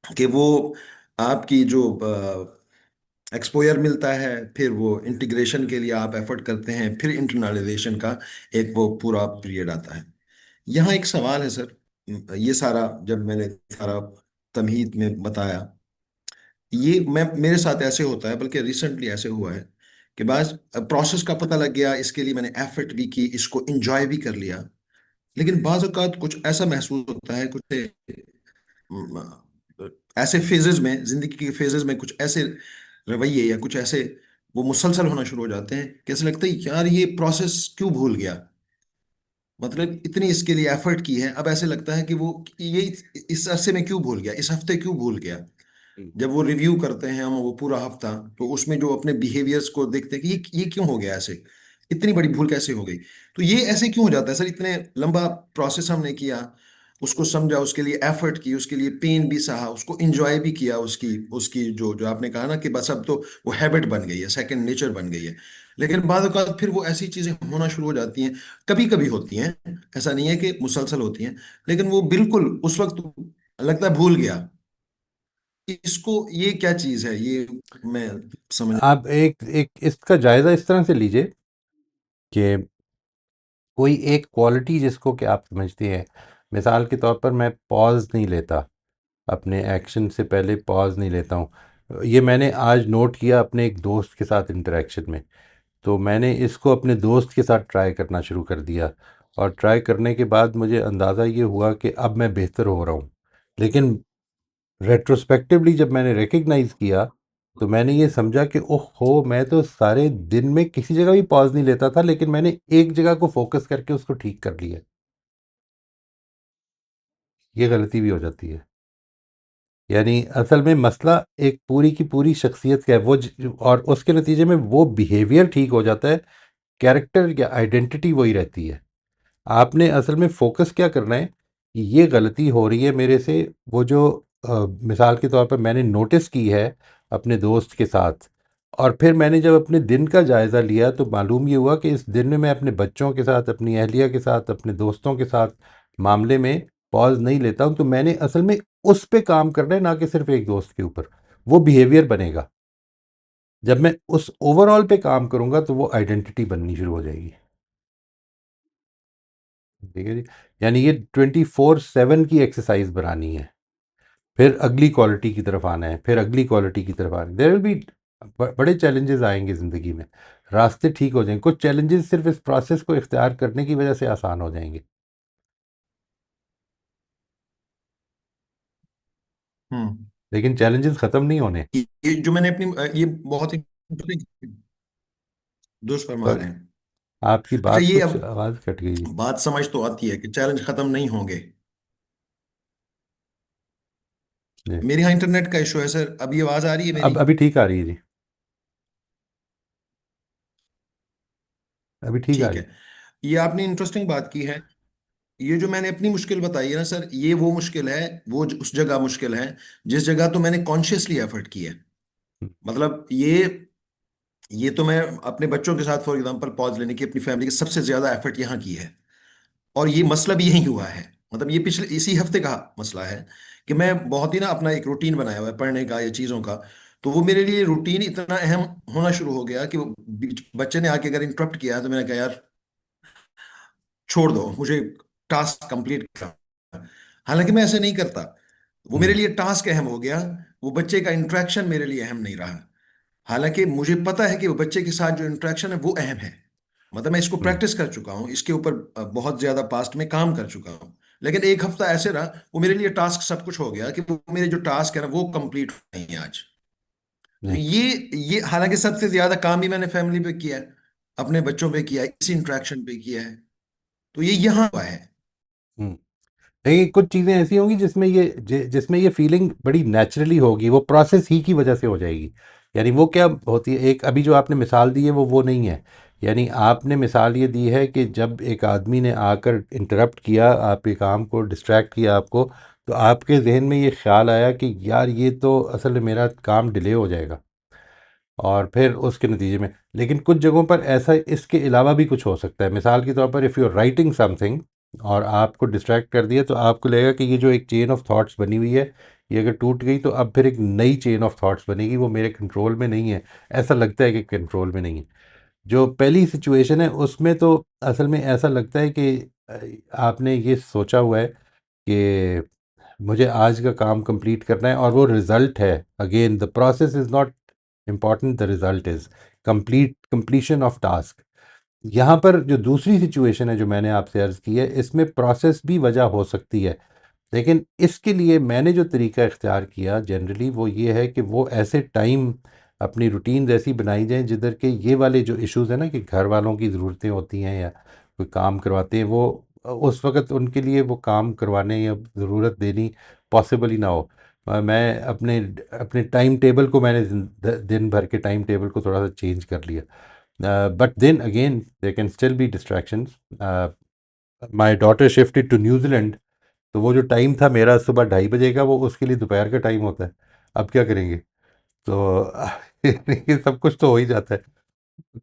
कि वो आपकी जो एक्सपोयर मिलता है, फिर वो इंटीग्रेशन के लिए आप एफर्ट करते हैं, फिर इंटरनलाइजेशन का एक वो पूरा पीरियड आता है। यहाँ एक सवाल है सर, ये सारा जब मैंने सारा तमहीद में बताया, ये मैं मेरे साथ ऐसे होता है, बल्कि रिसेंटली ऐसे हुआ है कि बस प्रोसेस का पता लग गया, इसके लिए मैंने एफर्ट भी की, इसको इंजॉय भी कर लिया। लेकिन बाज़ औक़ात कुछ ऐसा महसूस होता है, कुछ ऐसे फेजेस में, जिंदगी के फेजेस में कुछ ऐसे रवैये या कुछ ऐसे वो मुसलसल होना शुरू हो जाते हैं, कैसे लगता है यार ये प्रोसेस क्यों भूल गया, मतलब इतनी इसके लिए एफर्ट की है, अब ऐसे लगता है कि वो ये इस अरसे में क्यों भूल गया, इस हफ्ते क्यों भूल गया। जब वो रिव्यू करते हैं हम वो पूरा हफ्ता, तो उसमें जो अपने बिहेवियर्स को देखते हैं कि ये क्यों हो गया ऐसे, इतनी बड़ी भूल कैसे हो गई। तो ये ऐसे क्यों हो जाता है सर, इतने लंबा प्रोसेस हमने किया, उसको समझा, उसके लिए एफर्ट की, उसके लिए पेन भी सहा, उसको एंजॉय भी किया, उसकी उसकी जो जो आपने कहा ना कि बस अब तो वो हैबिट बन गई है, सेकंड नेचर बन गई है। लेकिन बाद औक़ात फिर वो ऐसी चीजें होना शुरू हो जाती हैं, कभी कभी होती हैं, ऐसा नहीं है कि मुसलसल होती हैं, लेकिन वो बिल्कुल उस वक्त लगता है भूल गया। इसको, ये क्या चीज है ये, मैं समझ। आप एक एक इसका जायज़ा इस तरह से लीजिए कि कोई एक क्वालिटी जिसको कि आप समझते हैं, मिसाल के तौर पर मैं पॉज़ नहीं लेता, अपने एक्शन से पहले पॉज़ नहीं लेता हूँ। ये मैंने आज नोट किया अपने एक दोस्त के साथ इंटरेक्शन में। तो मैंने इसको अपने दोस्त के साथ ट्राई करना शुरू कर दिया, और ट्राई करने के बाद मुझे अंदाज़ा ये हुआ कि अब मैं बेहतर हो रहा हूँ। लेकिन रेट्रोस्पेक्टिवली जब मैंने रिकग्नाइज़ किया, तो मैंने ये समझा कि ओहो, मैं तो सारे दिन में किसी जगह भी पॉज़ नहीं लेता था, लेकिन मैंने एक जगह को फोकस करके उसको ठीक कर लिया। ये गलती भी हो जाती है। यानी असल में मसला एक पूरी की पूरी शख्सियत का है, और उसके नतीजे में वो बिहेवियर ठीक हो जाता है, कैरेक्टर या आइडेंटिटी वही रहती है। आपने असल में फोकस क्या करना है कि ये गलती हो रही है मेरे से, वो जो मिसाल के तौर पर मैंने नोटिस की है अपने दोस्त के साथ, और फिर मैंने जब अपने दिन का जायज़ा लिया तो मालूम ये हुआ कि इस दिन में मैं अपने बच्चों के साथ, अपनी अहलिया के साथ, अपने दोस्तों के साथ मामले में पॉज नहीं लेता हूँ। तो मैंने असल में उस पे काम करना है, ना कि सिर्फ एक दोस्त के ऊपर। वो बिहेवियर बनेगा। जब मैं उस ओवरऑल पे काम करूँगा तो वो आइडेंटिटी बननी शुरू हो जाएगी। ठीक है जी। यानी ये 24/7 की एक्सरसाइज बनानी है, फिर अगली क्वालिटी की तरफ आना है, फिर अगली क्वालिटी की तरफ आना है। देयर विल बी बड़े चैलेंजेस आएंगे ज़िंदगी में, रास्ते ठीक हो जाएंगे, कुछ चैलेंजेस सिर्फ इस प्रोसेस को इख्तियार करने की वजह से आसान हो जाएंगे, हम्म। लेकिन चैलेंजेस ख़त्म नहीं होने। ये जो मैंने अपनी ये बहुत ही दुरुस्त फरमा पर रहे हैं। आपकी अच्छा, बात ये कुछ अब आवाज़ कट गई जी। बात समझ तो आती है कि चैलेंज खत्म नहीं होंगे। जी, मेरे यहाँ इंटरनेट का इशू है सर, अभी आवाज आ रही है मेरी? अब अभी ठीक आ रही है जी, अभी ठीक आ ठीक रही है। ये आपने इंटरेस्टिंग बात की है। ये जो मैंने अपनी मुश्किल बताई है ना सर, ये वो मुश्किल है, उस जगह मुश्किल है जिस जगह तो मैंने कॉन्शियसली एफर्ट की है। है। मतलब ये तो मैं अपने बच्चों के साथ फॉर एग्जांपल पॉज लेने की अपनी फैमिली की सबसे ज्यादा एफर्ट यहाँ की है। और ये मसला भी यही हुआ है। मतलब ये पिछले इसी हफ्ते का मसला है कि मैं बहुत ही ना अपना एक रूटीन बनाया हुआ है पढ़ने का या चीज़ों का। तो वो मेरे लिए रूटीन इतना अहम होना शुरू हो गया कि वो बच्चे ने आके अगर इंटरप्ट किया तो मैंने कहा यार छोड़ दो, मुझे टास्क कंप्लीट करना। हालांकि मैं ऐसे नहीं करता, वो मेरे हम्म, लिए टास्क अहम हो गया। वो बच्चे का इंटरेक्शन मेरे लिए अहम नहीं रहा। हालांकि मुझे पता है कि वो बच्चे के साथ जो इंटरेक्शन है वो अहम है। मतलब मैं इसको हम्म, प्रैक्टिस कर चुका हूँ, इसके ऊपर बहुत ज्यादा पास्ट में काम कर चुका हूँ। लेकिन एक हफ्ता ऐसे रहा, वो मेरे लिए टास्क सब कुछ हो गया कि वो मेरे जो टास्क है ना वो कंप्लीट नहीं है आज। तो नहीं, ये हालांकि सबसे ज्यादा काम भी मैंने फैमिली पे किया है, अपने बच्चों पे किया है, इसी इंटरेक्शन पे किया है। तो ये यहाँ हुआ है। हम्म। नहीं, कुछ चीज़ें ऐसी होंगी जिसमें जिसमें ये फीलिंग बड़ी नेचुरली होगी, वो प्रोसेस ही की वजह से हो जाएगी। यानी वो क्या होती है, एक अभी जो आपने मिसाल दी है वो नहीं है। यानी आपने मिसाल ये दी है कि जब एक आदमी ने आकर इंटरप्ट किया आपके काम को, डिस्ट्रैक्ट किया आपको, तो आपके जहन में ये ख्याल आया कि यार ये तो असल में मेरा काम डिले हो जाएगा, और फिर उसके नतीजे में। लेकिन कुछ जगहों पर ऐसा इसके अलावा भी कुछ हो सकता है। मिसाल के तौर पर if you are writing something और आपको डिस्ट्रैक्ट कर दिया, तो आपको लगेगा कि ये जो एक चेन ऑफ थॉट्स बनी हुई है, ये अगर टूट गई तो अब फिर एक नई चेन ऑफ थॉट्स बनेगी, वो मेरे कंट्रोल में नहीं है। ऐसा लगता है कि कंट्रोल में नहीं है। जो पहली सिचुएशन है उसमें तो असल में ऐसा लगता है कि आपने ये सोचा हुआ है कि मुझे आज का काम कंप्लीट करना है, और वो रिज़ल्ट है। Again the process is not important, the result is completion of task. यहाँ पर जो दूसरी सिचुएशन है जो मैंने आपसे अर्ज़ की है, इसमें प्रोसेस भी वजह हो सकती है, लेकिन इसके लिए मैंने जो तरीका इख्तियार किया जनरली वो ये है कि वो ऐसे टाइम अपनी रूटीन ऐसी बनाई जाए जिधर के ये वाले जो इश्यूज़ हैं ना, कि घर वालों की ज़रूरतें होती हैं या कोई काम करवाते हैं, वो उस वक़्त उनके लिए वो काम करवाने या ज़रूरत देनी पॉसिबल ही ना हो। मैं अपने अपने टाइम टेबल को मैंने दिन भर के टाइम टेबल को थोड़ा सा चेंज कर लिया। But then again there can still be distractions. My daughter shifted to New Zealand, तो वो जो टाइम था मेरा सुबह 2:30 बजे का, वो उसके लिए दोपहर का टाइम होता है। अब क्या करेंगे? तो ये सब कुछ तो हो ही जाता है।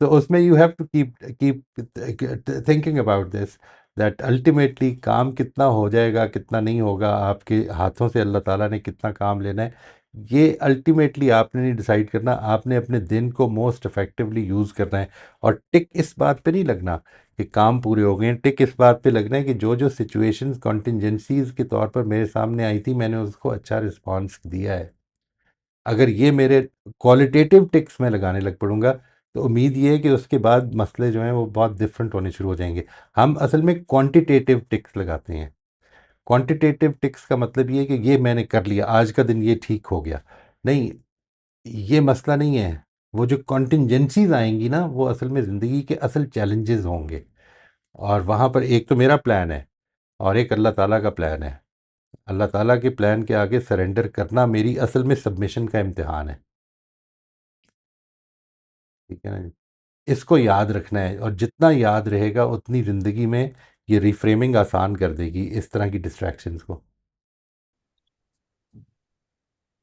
तो उसमें you have to keep keep thinking about this, that ultimately काम कितना हो जाएगा कितना नहीं होगा, आपके हाथों से अल्लाह ताला ने कितना काम लेना है, ये अल्टीमेटली आपने नहीं डिसाइड करना। आपने अपने दिन को मोस्ट इफेक्टिवली यूज़ करना है। और टिक इस बात पे नहीं लगना कि काम पूरे हो गए हैं, टिक इस बात पे लगना है कि जो जो सिचुएशंस कॉन्टिजेंसीज के तौर पर मेरे सामने आई थी, मैंने उसको अच्छा रिस्पॉन्स दिया है। अगर ये मेरे क्वालिटेटिव टिक्स में लगाने लग पड़ूंगा, तो उम्मीद ये है कि उसके बाद मसले जो हैं वो बहुत डिफरेंट होने शुरू हो जाएंगे। हम असल में क्वांटिटेटिव टिक्स लगाते हैं। क्वांटिटेटिव टिक्स का मतलब ये है कि ये मैंने कर लिया, आज का दिन ये ठीक हो गया। नहीं, ये मसला नहीं है। वो जो कॉन्टिजेंसीज आएंगी ना, वो असल में ज़िंदगी के असल चैलेंजेस होंगे। और वहाँ पर एक तो मेरा प्लान है और एक अल्लाह ताला का प्लान है। अल्लाह ताला के प्लान के आगे सरेंडर करना मेरी असल में सबमिशन का इम्तिहान है। ठीक है ना जी? इसको याद रखना है, और जितना याद रहेगा उतनी ज़िंदगी में ये रिफ्रेमिंग आसान कर देगी इस तरह की डिस्ट्रैक्शंस को।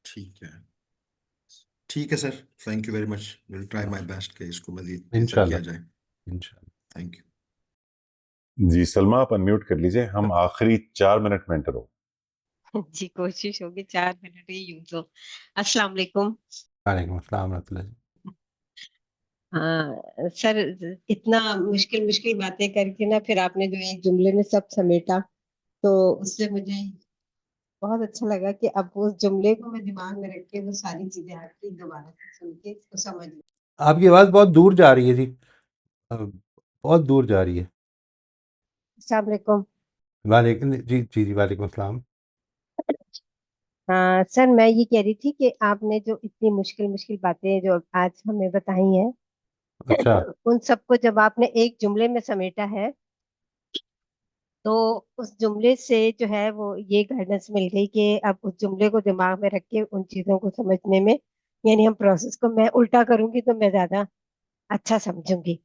ठीक है। ठीक है sir, thank you very much. Will try my best कि इसको मजीद बेहतर किया इंशाल्लाह, जाए। इंशाल्लाह। Thank you. जी सलमा, आप अनम्यूट कर लीजिए, हम आखिरी 4 मिनट में एंटर हो। जी, कोशिश होगी 4 मिनट ही यूँ तो। अस्सलाम वालेकुम। वालेकुम अस्सलाम रहमतुल्लाह। हाँ सर, इतना मुश्किल मुश्किल बातें करके ना फिर आपने जो एक जुमले में सब समेटा, तो उससे मुझे बहुत अच्छा लगा कि अब उस जुमले को मैं दिमाग में रख के वो सारी चीजें आपकी दोबारा से सुन के उसको समझ लूं। आपकी आवाज़ बहुत दूर जा रही है जी। बहुत दूर जा रही है। अस्सलाम वालेकुम। वालेकुम जी जी जी, वालेकुम अस्सलाम। हाँ सर, मैं ये कह रही थी कि आपने जो इतनी मुश्किल मुश्किल बातें जो आज हमें बताई हैं, अच्छा। उन सबको जब आपने एक जुमले में समेटा है, तो उस जुमले से जो है वो ये गाइडेंस मिल गई कि अब उस जुमले को दिमाग में रख के उन चीजों को समझने में, यानी हम प्रोसेस को मैं उल्टा करूंगी तो मैं ज्यादा अच्छा समझूंगी।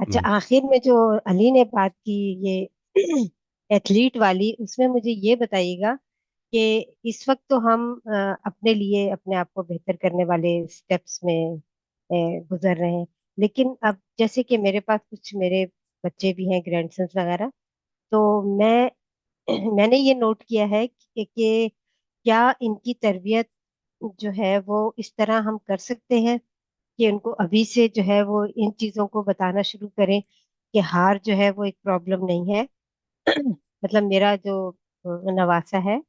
अच्छा, हम्म, आखिर में जो अली ने बात की, ये एथलीट वाली, उसमें मुझे ये बताइएगा कि इस वक्त तो हम अपने लिए अपने आप को बेहतर करने वाले स्टेप्स में गुजर रहे हैं, लेकिन अब जैसे कि मेरे पास कुछ मेरे बच्चे भी हैं, ग्रैंडसन्स वगैरह, तो मैंने ये नोट किया है कि क्या इनकी तरबियत जो है वो इस तरह हम कर सकते हैं कि उनको अभी से जो है वो इन चीजों को बताना शुरू करें कि हार जो है वो एक प्रॉब्लम नहीं है। मतलब मेरा जो नवासा है,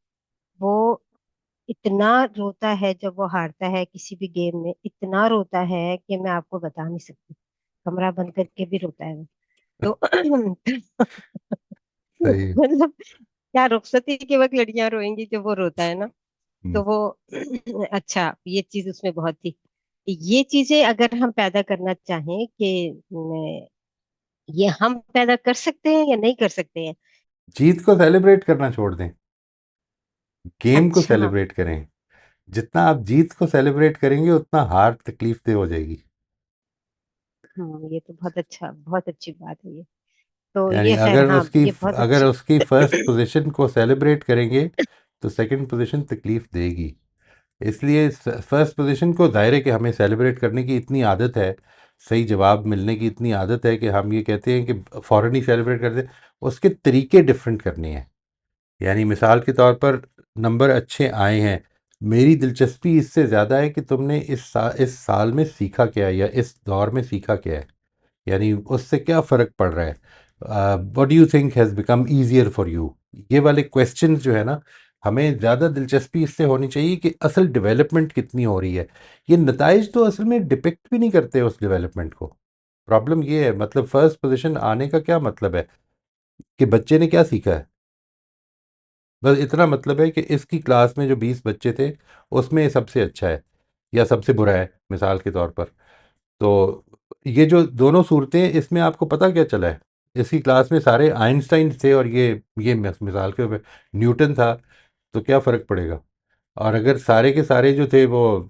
वो इतना रोता है जब वो हारता है किसी भी गेम में, इतना रोता है कि मैं आपको बता नहीं सकती, कमरा बंद करके भी रोता है वो। तो सही। मतलब क्या रुखसती के वक्त लड़कियां रोएंगी जब वो रोता है ना, हम्म। तो वो अच्छा, ये चीज उसमें बहुत थी। ये चीजें अगर हम पैदा करना चाहें कि ये हम पैदा कर सकते हैं या नहीं कर सकते हैं? जीत को सेलिब्रेट करना छोड़ दें, गेम को अच्छा। सेलिब्रेट करें। जितना आप जीत को सेलिब्रेट करेंगे उतना हार तकलीफ दे हो जाएगी। ये तो बहुत अच्छा, बहुत अच्छी बात है ये। तो यानी ये खैर, हाँ, ये बहुत अगर अच्छी। उसकी फर्स्ट पोजीशन को सेलिब्रेट करेंगे तो सेकंड पोजीशन तकलीफ देगी। इसलिए फर्स्ट पोजीशन को दायरे के हमें सेलिब्रेट करने की इतनी आदत है, सही जवाब मिलने की इतनी आदत है कि हम ये कहते हैं कि फ़ौरन ही सेलिब्रेट कर दें। उसके तरीके डिफरेंट करने हैं। यानी मिसाल के तौर पर नंबर अच्छे आए हैं, मेरी दिलचस्पी इससे ज़्यादा है कि तुमने इस साल में सीखा क्या है या इस दौर में सीखा क्या है। यानी उससे क्या फ़र्क पड़ रहा है। What do you think has become easier for you. ये वाले क्वेश्चन जो है ना, हमें ज़्यादा दिलचस्पी इससे होनी चाहिए कि असल डेवलपमेंट कितनी हो रही है। ये नताइज तो असल में डिपिक्ट भी नहीं करते उस डेवलपमेंट को। प्रॉब्लम ये है, मतलब फर्स्ट पोजीशन आने का क्या मतलब है कि बच्चे ने क्या सीखा है। बस इतना मतलब है कि इसकी क्लास में जो 20 बच्चे थे उसमें ये सबसे अच्छा है या सबसे बुरा है, मिसाल के तौर पर। तो ये जो दोनों सूरतें, इसमें आपको पता क्या चला है, इसकी क्लास में सारे आइंस्टाइन थे और ये मिसाल के ऊपर न्यूटन था, तो क्या फ़र्क पड़ेगा। और अगर सारे के सारे जो थे वो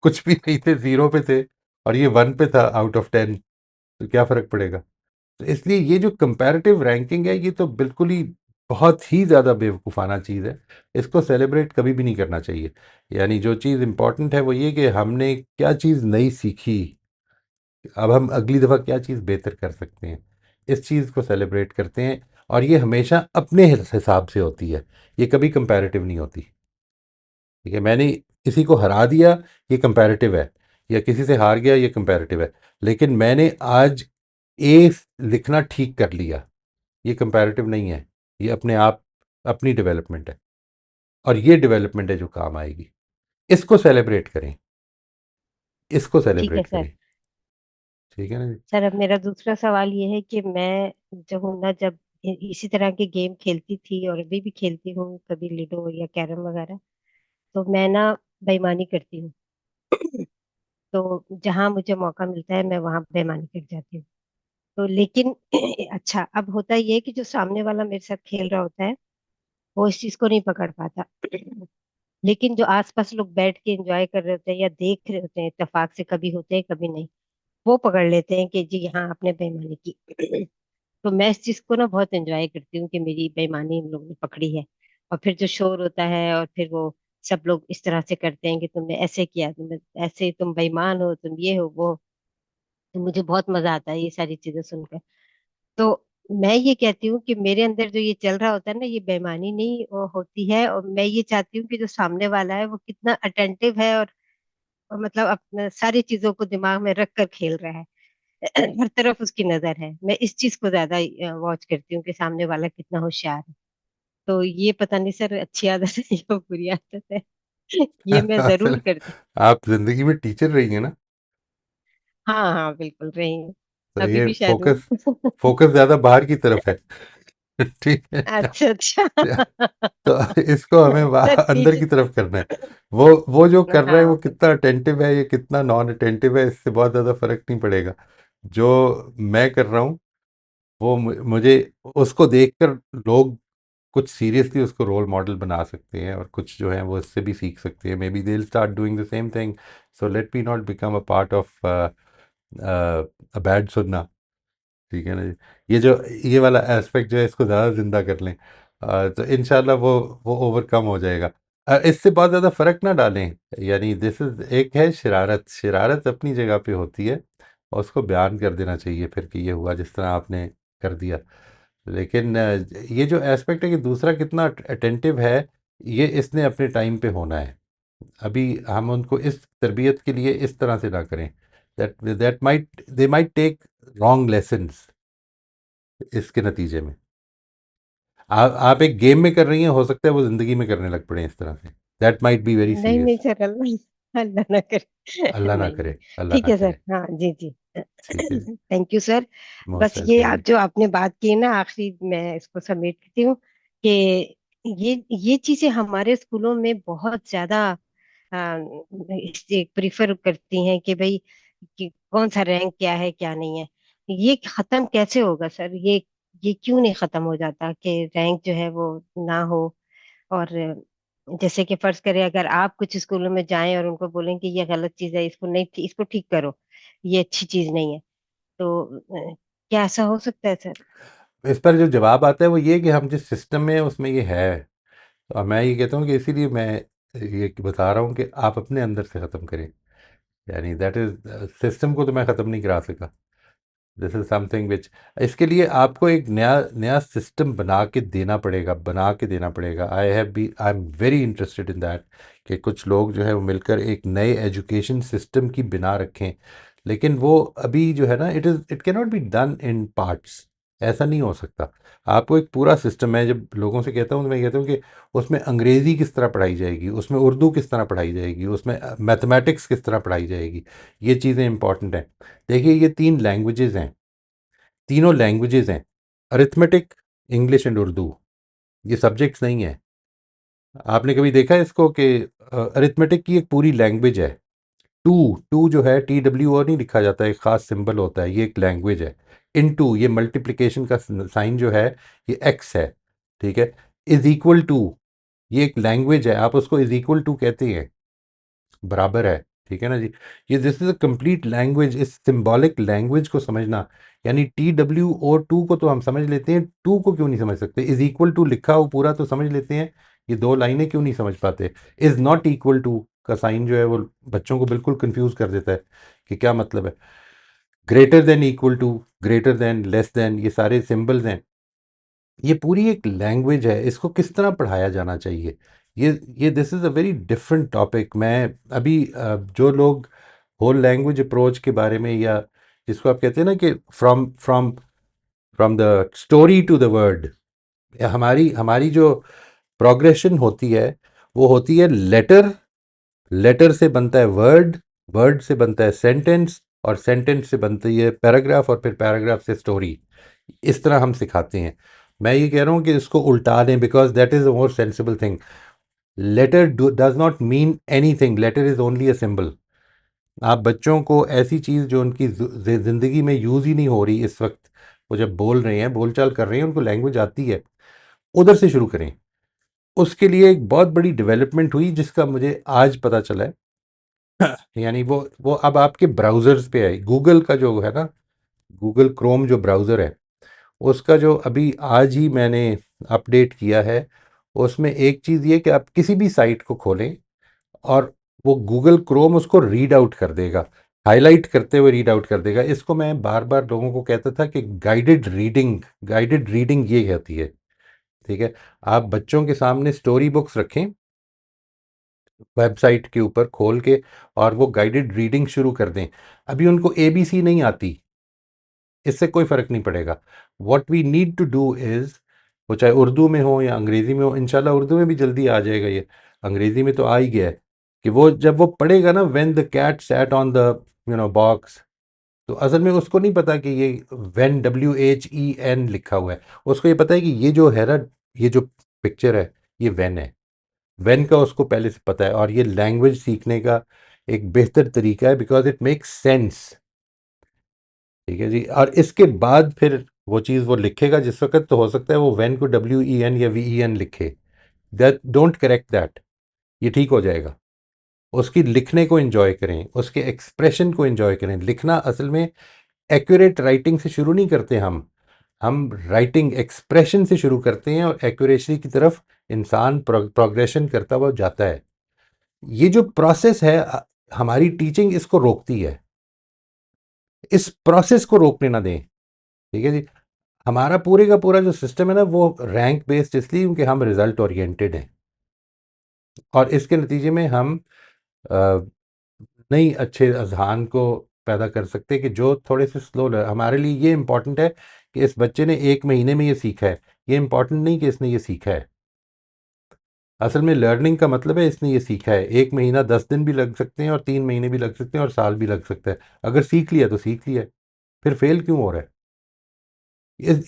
कुछ भी नहीं थे, ज़ीरो पे थे, और ये 1 पे था आउट ऑफ 10, तो क्या फ़र्क पड़ेगा। तो इसलिए ये जो कंपैरेटिव रैंकिंग है, ये तो बिल्कुल ही बहुत ही ज़्यादा बेवकूफ़ाना चीज़ है। इसको सेलिब्रेट कभी भी नहीं करना चाहिए। यानी जो चीज़ इम्पोर्टेंट है वो ये कि हमने क्या चीज़ नई सीखी, अब हम अगली दफ़ा क्या चीज़ बेहतर कर सकते हैं, इस चीज़ को सेलिब्रेट करते हैं। और ये हमेशा अपने हिसाब से होती है, ये कभी कंपैरेटिव नहीं होती। ठीक है, मैंने किसी को हरा दिया, ये कंपैरेटिव है, या किसी से हार गया, ये कंपैरेटिव है। लेकिन मैंने आज ए लिखना ठीक कर लिया, ये कंपैरेटिव नहीं है, ये अपने आप अपनी डेवलपमेंट है। और ये डेवलपमेंट है जो काम आएगी। इसको सेलिब्रेट करें, इसको ठीक है सेलिब्रेट सर। करें। ठीक है ना जी। सर, अब मेरा दूसरा सवाल ये है कि मैं जब हूँ ना, जब इसी तरह के गेम खेलती थी और अभी भी खेलती हूँ, कभी लूडो या कैरम वगैरह, तो मैं ना बेईमानी करती हूँ। तो जहां मुझे मौका मिलता है मैं वहां बेईमानी कर जाती हूँ। तो लेकिन अच्छा, अब होता ये है कि जो सामने वाला मेरे साथ खेल रहा होता है, वो इस चीज को नहीं पकड़ पाता। लेकिन जो आसपास लोग बैठ के एंजॉय कर रहे होते हैं या देख रहे होते हैं, इत्तेफाक से कभी होते हैं कभी नहीं, वो पकड़ लेते हैं कि जी हाँ, आपने बेईमानी की। तो मैं इस चीज को ना बहुत एंजॉय करती हूँ कि मेरी बेईमानी इन लोगों ने पकड़ी है। और फिर जो शोर होता है और फिर वो सब लोग इस तरह से करते हैं कि तुमने ऐसे किया, तुम ऐसे, तुम बेईमान हो, तुम ये हो वो, तो मुझे बहुत मजा आता है ये सारी चीजें सुनकर। तो मैं ये कहती हूँ कि मेरे अंदर जो ये चल रहा होता है ना, ये बेईमानी नहीं होती है, और मैं ये चाहती हूँ कि जो सामने वाला है वो कितना अटेंटिव है और मतलब अपने सारी चीजों को दिमाग में रख कर खेल रहा है। हर तरफ उसकी नजर है। मैं इस चीज को ज्यादा वॉच करती हूँ कि सामने वाला कितना होशियार है। तो ये पता नहीं सर अच्छी आदत है या बुरी आदत है। ये मैं असल जरूर करती आप जिंदगी में टीचर रही हैं ना, हाँ हाँ बिल्कुल रही हूँ। तो अभी ये भी शायद फोकस हूँ। फोकस ज्यादा बाहर की तरफ है। ठीक है। अच्छा अच्छा। तो इसको हमें सर अंदर टीचर। की तरफ करना है। वो जो कर रहा है वो हाँ कितना अटेंटिव है या कितना नॉन अटेंटिव है, इससे बहुत ज़्यादा फर्क नहीं पड़ेगा। जो मैं कर रहा हूँ वो मुझे उसको देखकर लोग कुछ सीरियसली उसको रोल मॉडल बना सकते हैं, और कुछ जो है वो इससे भी सीख सकते हैं। May be they start doing the same thing. So let me not become a part of a bad सुनना। ठीक है ना जी। ये वाला एस्पेक्ट जो है इसको ज़्यादा जिंदा कर लें, तो इंशाल्लाह वो ओवरकम हो जाएगा। इससे बहुत ज़्यादा फर्क ना डालें। यानी दिस इज एक है शरारत, शरारत अपनी जगह पे होती है, और उसको बयान कर देना चाहिए फिर कि ये हुआ जिस तरह आपने कर दिया। लेकिन ये जो एस्पेक्ट है कि दूसरा कितना अटेंटिव है, ये इसने अपने टाइम पे होना है। अभी हम उनको इस तरबियत के लिए इस तरह से ना करें, that might they might take wrong lessons इसके नतीजे में। आप एक गेम में कर रही हैं, हो सकता है वो जिंदगी में करने लग पड़े इस तरह से। दैट माइट बी वेरी नहीं नहीं सीरियस। सर, अल्लाह अल्लाह ना करे। अल्लाह ना नहीं नहीं। करे, अल्लाह ठीक ना है सर, करे। हाँ जी जी। ठीक है जी। Thank you sir. मोस्ट बस ये वेलकम आप जी। जो आपने बात की ना आखिरी, मैं इसको सबमिट करती हूँ कि ये चीजें हमारे स्कूलों में बहुत ज्यादा प्रीफर करती हैं कि भाई कि कौन सा रैंक क्या है क्या नहीं है। ये खत्म कैसे होगा सर? ये क्यों नहीं खत्म हो जाता कि रैंक जो है वो ना हो? और जैसे कि फर्ज करें अगर आप कुछ स्कूलों में जाएं और उनको बोलें कि ये गलत चीज है, इसको नहीं, इसको ठीक करो, ये अच्छी चीज नहीं है, तो क्या ऐसा हो सकता है सर? इस पर जो जवाब आता है वो ये कि हम जिस सिस्टम में हैं उसमें ये है। और मैं ये कहता हूँ कि इसीलिए मैं ये बता रहा हूँ कि आप अपने अंदर से ख़त्म करें। यानी दैट इज़ सिस्टम को तो मैं ख़त्म नहीं करा सका। दिस इज समथिंग विच, इसके लिए आपको एक नया नया सिस्टम बना के देना पड़ेगा। I am very interested in that कि कुछ लोग जो है वो मिलकर एक नए एजुकेशन सिस्टम की बिना रखें। लेकिन वो अभी जो है ना, it can not be done in parts. ऐसा नहीं हो सकता। आपको एक पूरा सिस्टम है। जब लोगों से कहता हूँ तो मैं कहता हूँ कि उसमें अंग्रेज़ी किस तरह पढ़ाई जाएगी, उसमें उर्दू किस तरह पढ़ाई जाएगी, उसमें मैथमेटिक्स किस तरह पढ़ाई जाएगी। ये चीज़ें इंपॉर्टेंट हैं। देखिए ये 3 लैंग्वेजेज़ हैं, तीनों लैंग्वेजेज़ हैं। अरिथमेटिक, इंग्लिश एंड उर्दू, ये सब्जेक्ट्स नहीं हैं। आपने कभी देखा है इसको कि अरिथमेटिक की एक पूरी लैंग्वेज है। टू टू जो है TWO नहीं लिखा जाता है, एक ख़ास सिंबल होता है, ये एक लैंग्वेज है। इनटू ये मल्टीप्लिकेशन का साइन जो है, ये एक्स है। ठीक है। इज़ इक्वल टू, ये एक लैंग्वेज है, आप उसको इज़ इक्वल टू कहते हैं, बराबर है। ठीक है ना जी। ये this is a complete language. इस सिंबॉलिक लैंग्वेज को समझना, यानी TWO2 को तो हम समझ लेते हैं, टू को क्यों नहीं समझ सकते? इज इक्वल टू लिखा हो पूरा तो समझ लेते हैं, ये दो लाइनें क्यों नहीं समझ पाते? इज नॉट इक्वल टू का साइन जो है वो बच्चों को बिल्कुल कंफ्यूज कर देता है कि क्या मतलब है। Greater than, equal to, greater than, less than, ये सारे सिंबल्स हैं। ये पूरी एक लैंग्वेज है, इसको किस तरह पढ़ाया जाना चाहिए, ये this is a very different topic. मैं अभी जो लोग होल लैंग्वेज अप्रोच के बारे में, या जिसको आप कहते हैं ना कि from from from the story to the word, हमारी हमारी जो प्रोग्रेशन होती है वो होती है लेटर, लेटर से बनता है वर्ड, वर्ड से बनता है सेंटेंस, और सेंटेंस से बनती है पैराग्राफ, और फिर पैराग्राफ से स्टोरी। इस तरह हम सिखाते हैं। मैं ये कह रहा हूँ कि इसको उल्टा दें, because that is a more sensible thing. Letter does not mean anything, letter is only a symbol. आप बच्चों को ऐसी चीज़ जो उनकी ज़िंदगी में यूज़ ही नहीं हो रही इस वक्त, वो जब बोल रहे हैं, बोलचाल कर रहे हैं, उनको लैंग्वेज आती है, उधर से शुरू करें। उसके लिए एक बहुत बड़ी डेवलपमेंट हुई जिसका मुझे आज पता चला है। यानी वो अब आपके ब्राउज़र्स पे है। गूगल का जो है ना, गूगल क्रोम जो ब्राउज़र है, उसका जो अभी आज ही मैंने अपडेट किया है, उसमें एक चीज़ ये कि आप किसी भी साइट को खोलें और वो गूगल क्रोम उसको रीड आउट कर देगा, हाईलाइट करते हुए रीड आउट कर देगा। इसको मैं बार बार लोगों को कहता था कि गाइडेड रीडिंग ये कहती है। ठीक है। आप बच्चों के सामने स्टोरी बुक्स रखें, वेबसाइट के ऊपर खोल के और वो गाइडेड रीडिंग शुरू कर दें। अभी उनको ABC नहीं आती, इससे कोई फ़र्क नहीं पड़ेगा। What we need to do is, वो चाहे उर्दू में हो या अंग्रेज़ी में हो, इंशाल्लाह उर्दू में भी जल्दी आ जाएगा ये, अंग्रेज़ी में तो आ ही गया है, कि वो जब वो पढ़ेगा ना, when the cat sat on the box, तो असल में उसको नहीं पता कि ये वेन WHEN लिखा हुआ है। उसको ये पता है कि ये जो है ना, ये जो पिक्चर है ये वेन है। वेन का उसको पहले से पता है, और ये लैंग्वेज सीखने का एक बेहतर तरीका है, बिकॉज इट मेक्स सेंस। ठीक है जी। और इसके बाद फिर वो चीज़ वो लिखेगा, जिस वक्त तो हो सकता है वो वेन को WEN या VEN लिखे, दैट डोंट करेक्ट दैट, ये ठीक हो जाएगा। उसकी लिखने को एंजॉय करें, उसके एक्सप्रेशन को एंजॉय करें। लिखना असल में एक्यूरेट राइटिंग से शुरू नहीं करते हम राइटिंग एक्सप्रेशन से शुरू करते हैं, और एक्यूरेसी की तरफ इंसान प्रोग्रेशन करता हुआ जाता है। ये जो प्रोसेस है, हमारी टीचिंग इसको रोकती है, इस प्रोसेस को रोकने ना दें। ठीक है जी। हमारा पूरे का पूरा जो सिस्टम है ना, वो रैंक बेस्ड इसलिए क्योंकि हम रिजल्ट ओरिएंटेड हैं, और इसके नतीजे में हम नहीं अच्छे अजहान को पैदा कर सकते कि जो थोड़े से स्लो। हमारे लिए ये इंपॉर्टेंट है कि इस बच्चे ने 1 महीने में ये सीखा है, ये इंपॉर्टेंट नहीं कि इसने ये सीखा है। असल में लर्निंग का मतलब है इसने ये सीखा है। 1 महीना 10 दिन भी लग सकते हैं, और 3 महीने भी लग सकते हैं, और साल भी लग सकता है। अगर सीख लिया तो सीख लिया, फिर फेल क्यों हो रहा है?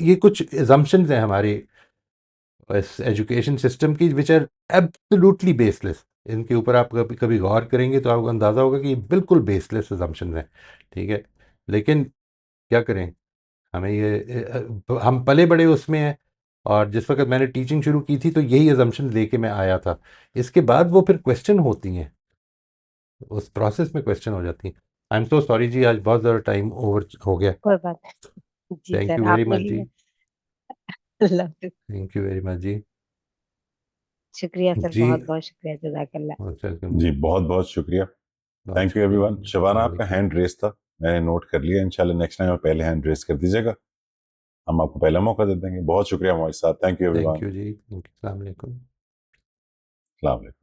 ये कुछ एजम्पशंस हैं हमारे इस एजुकेशन सिस्टम की, विच आर एब्सोल्युटली बेसलेस। इनके ऊपर आप कभी कभी गौर करेंगे तो आपको अंदाज़ा होगा कि ये बिल्कुल बेसलेस एजम्पशंस हैं। ठीक है, लेकिन क्या करें, हमें हम पले बड़े उसमें हैं, और जिस वक्त मैंने टीचिंग शुरू की थी तो यही एजम्पशन लेके मैं आया था। इसके बाद वो फिर क्वेश्चन होती हैं, उस प्रोसेस में क्वेश्चन हो जाती हैं। आई एम सो सॉरी जी, आज बहुत ज़्यादा टाइम ओवर हो गया। कोई बात नहीं। जी थैंक सर, यू वेरी आपने मच जी। लिए। अल्लाह हाफिज। थैंक यू वेरी मच जी। शुक्रिया सर, जी, बहुत बहुत शुक्रिया, जज़ाकल्लाह। वेलकम जी, जी। बहुत बहुत शुक्रिया। बहुत थैंक यू शुक्रिया एवरीवन। जी। शबाना, अस्सलाम आपका वालेकुम। हैंड रेस था, मैंने नोट कर लिया। इंशाल्लाह नेक्स्ट टाइम आप पहले हैंड रेस कर दीजिएगा, हम आपको पहला मौका दे देंगे। बहुत शुक्रिया Mohit sahab, thank you thank everyone. You जी, थैंक यू। अस्सलाम वालेकुम। अस्सलाम वालेकुम।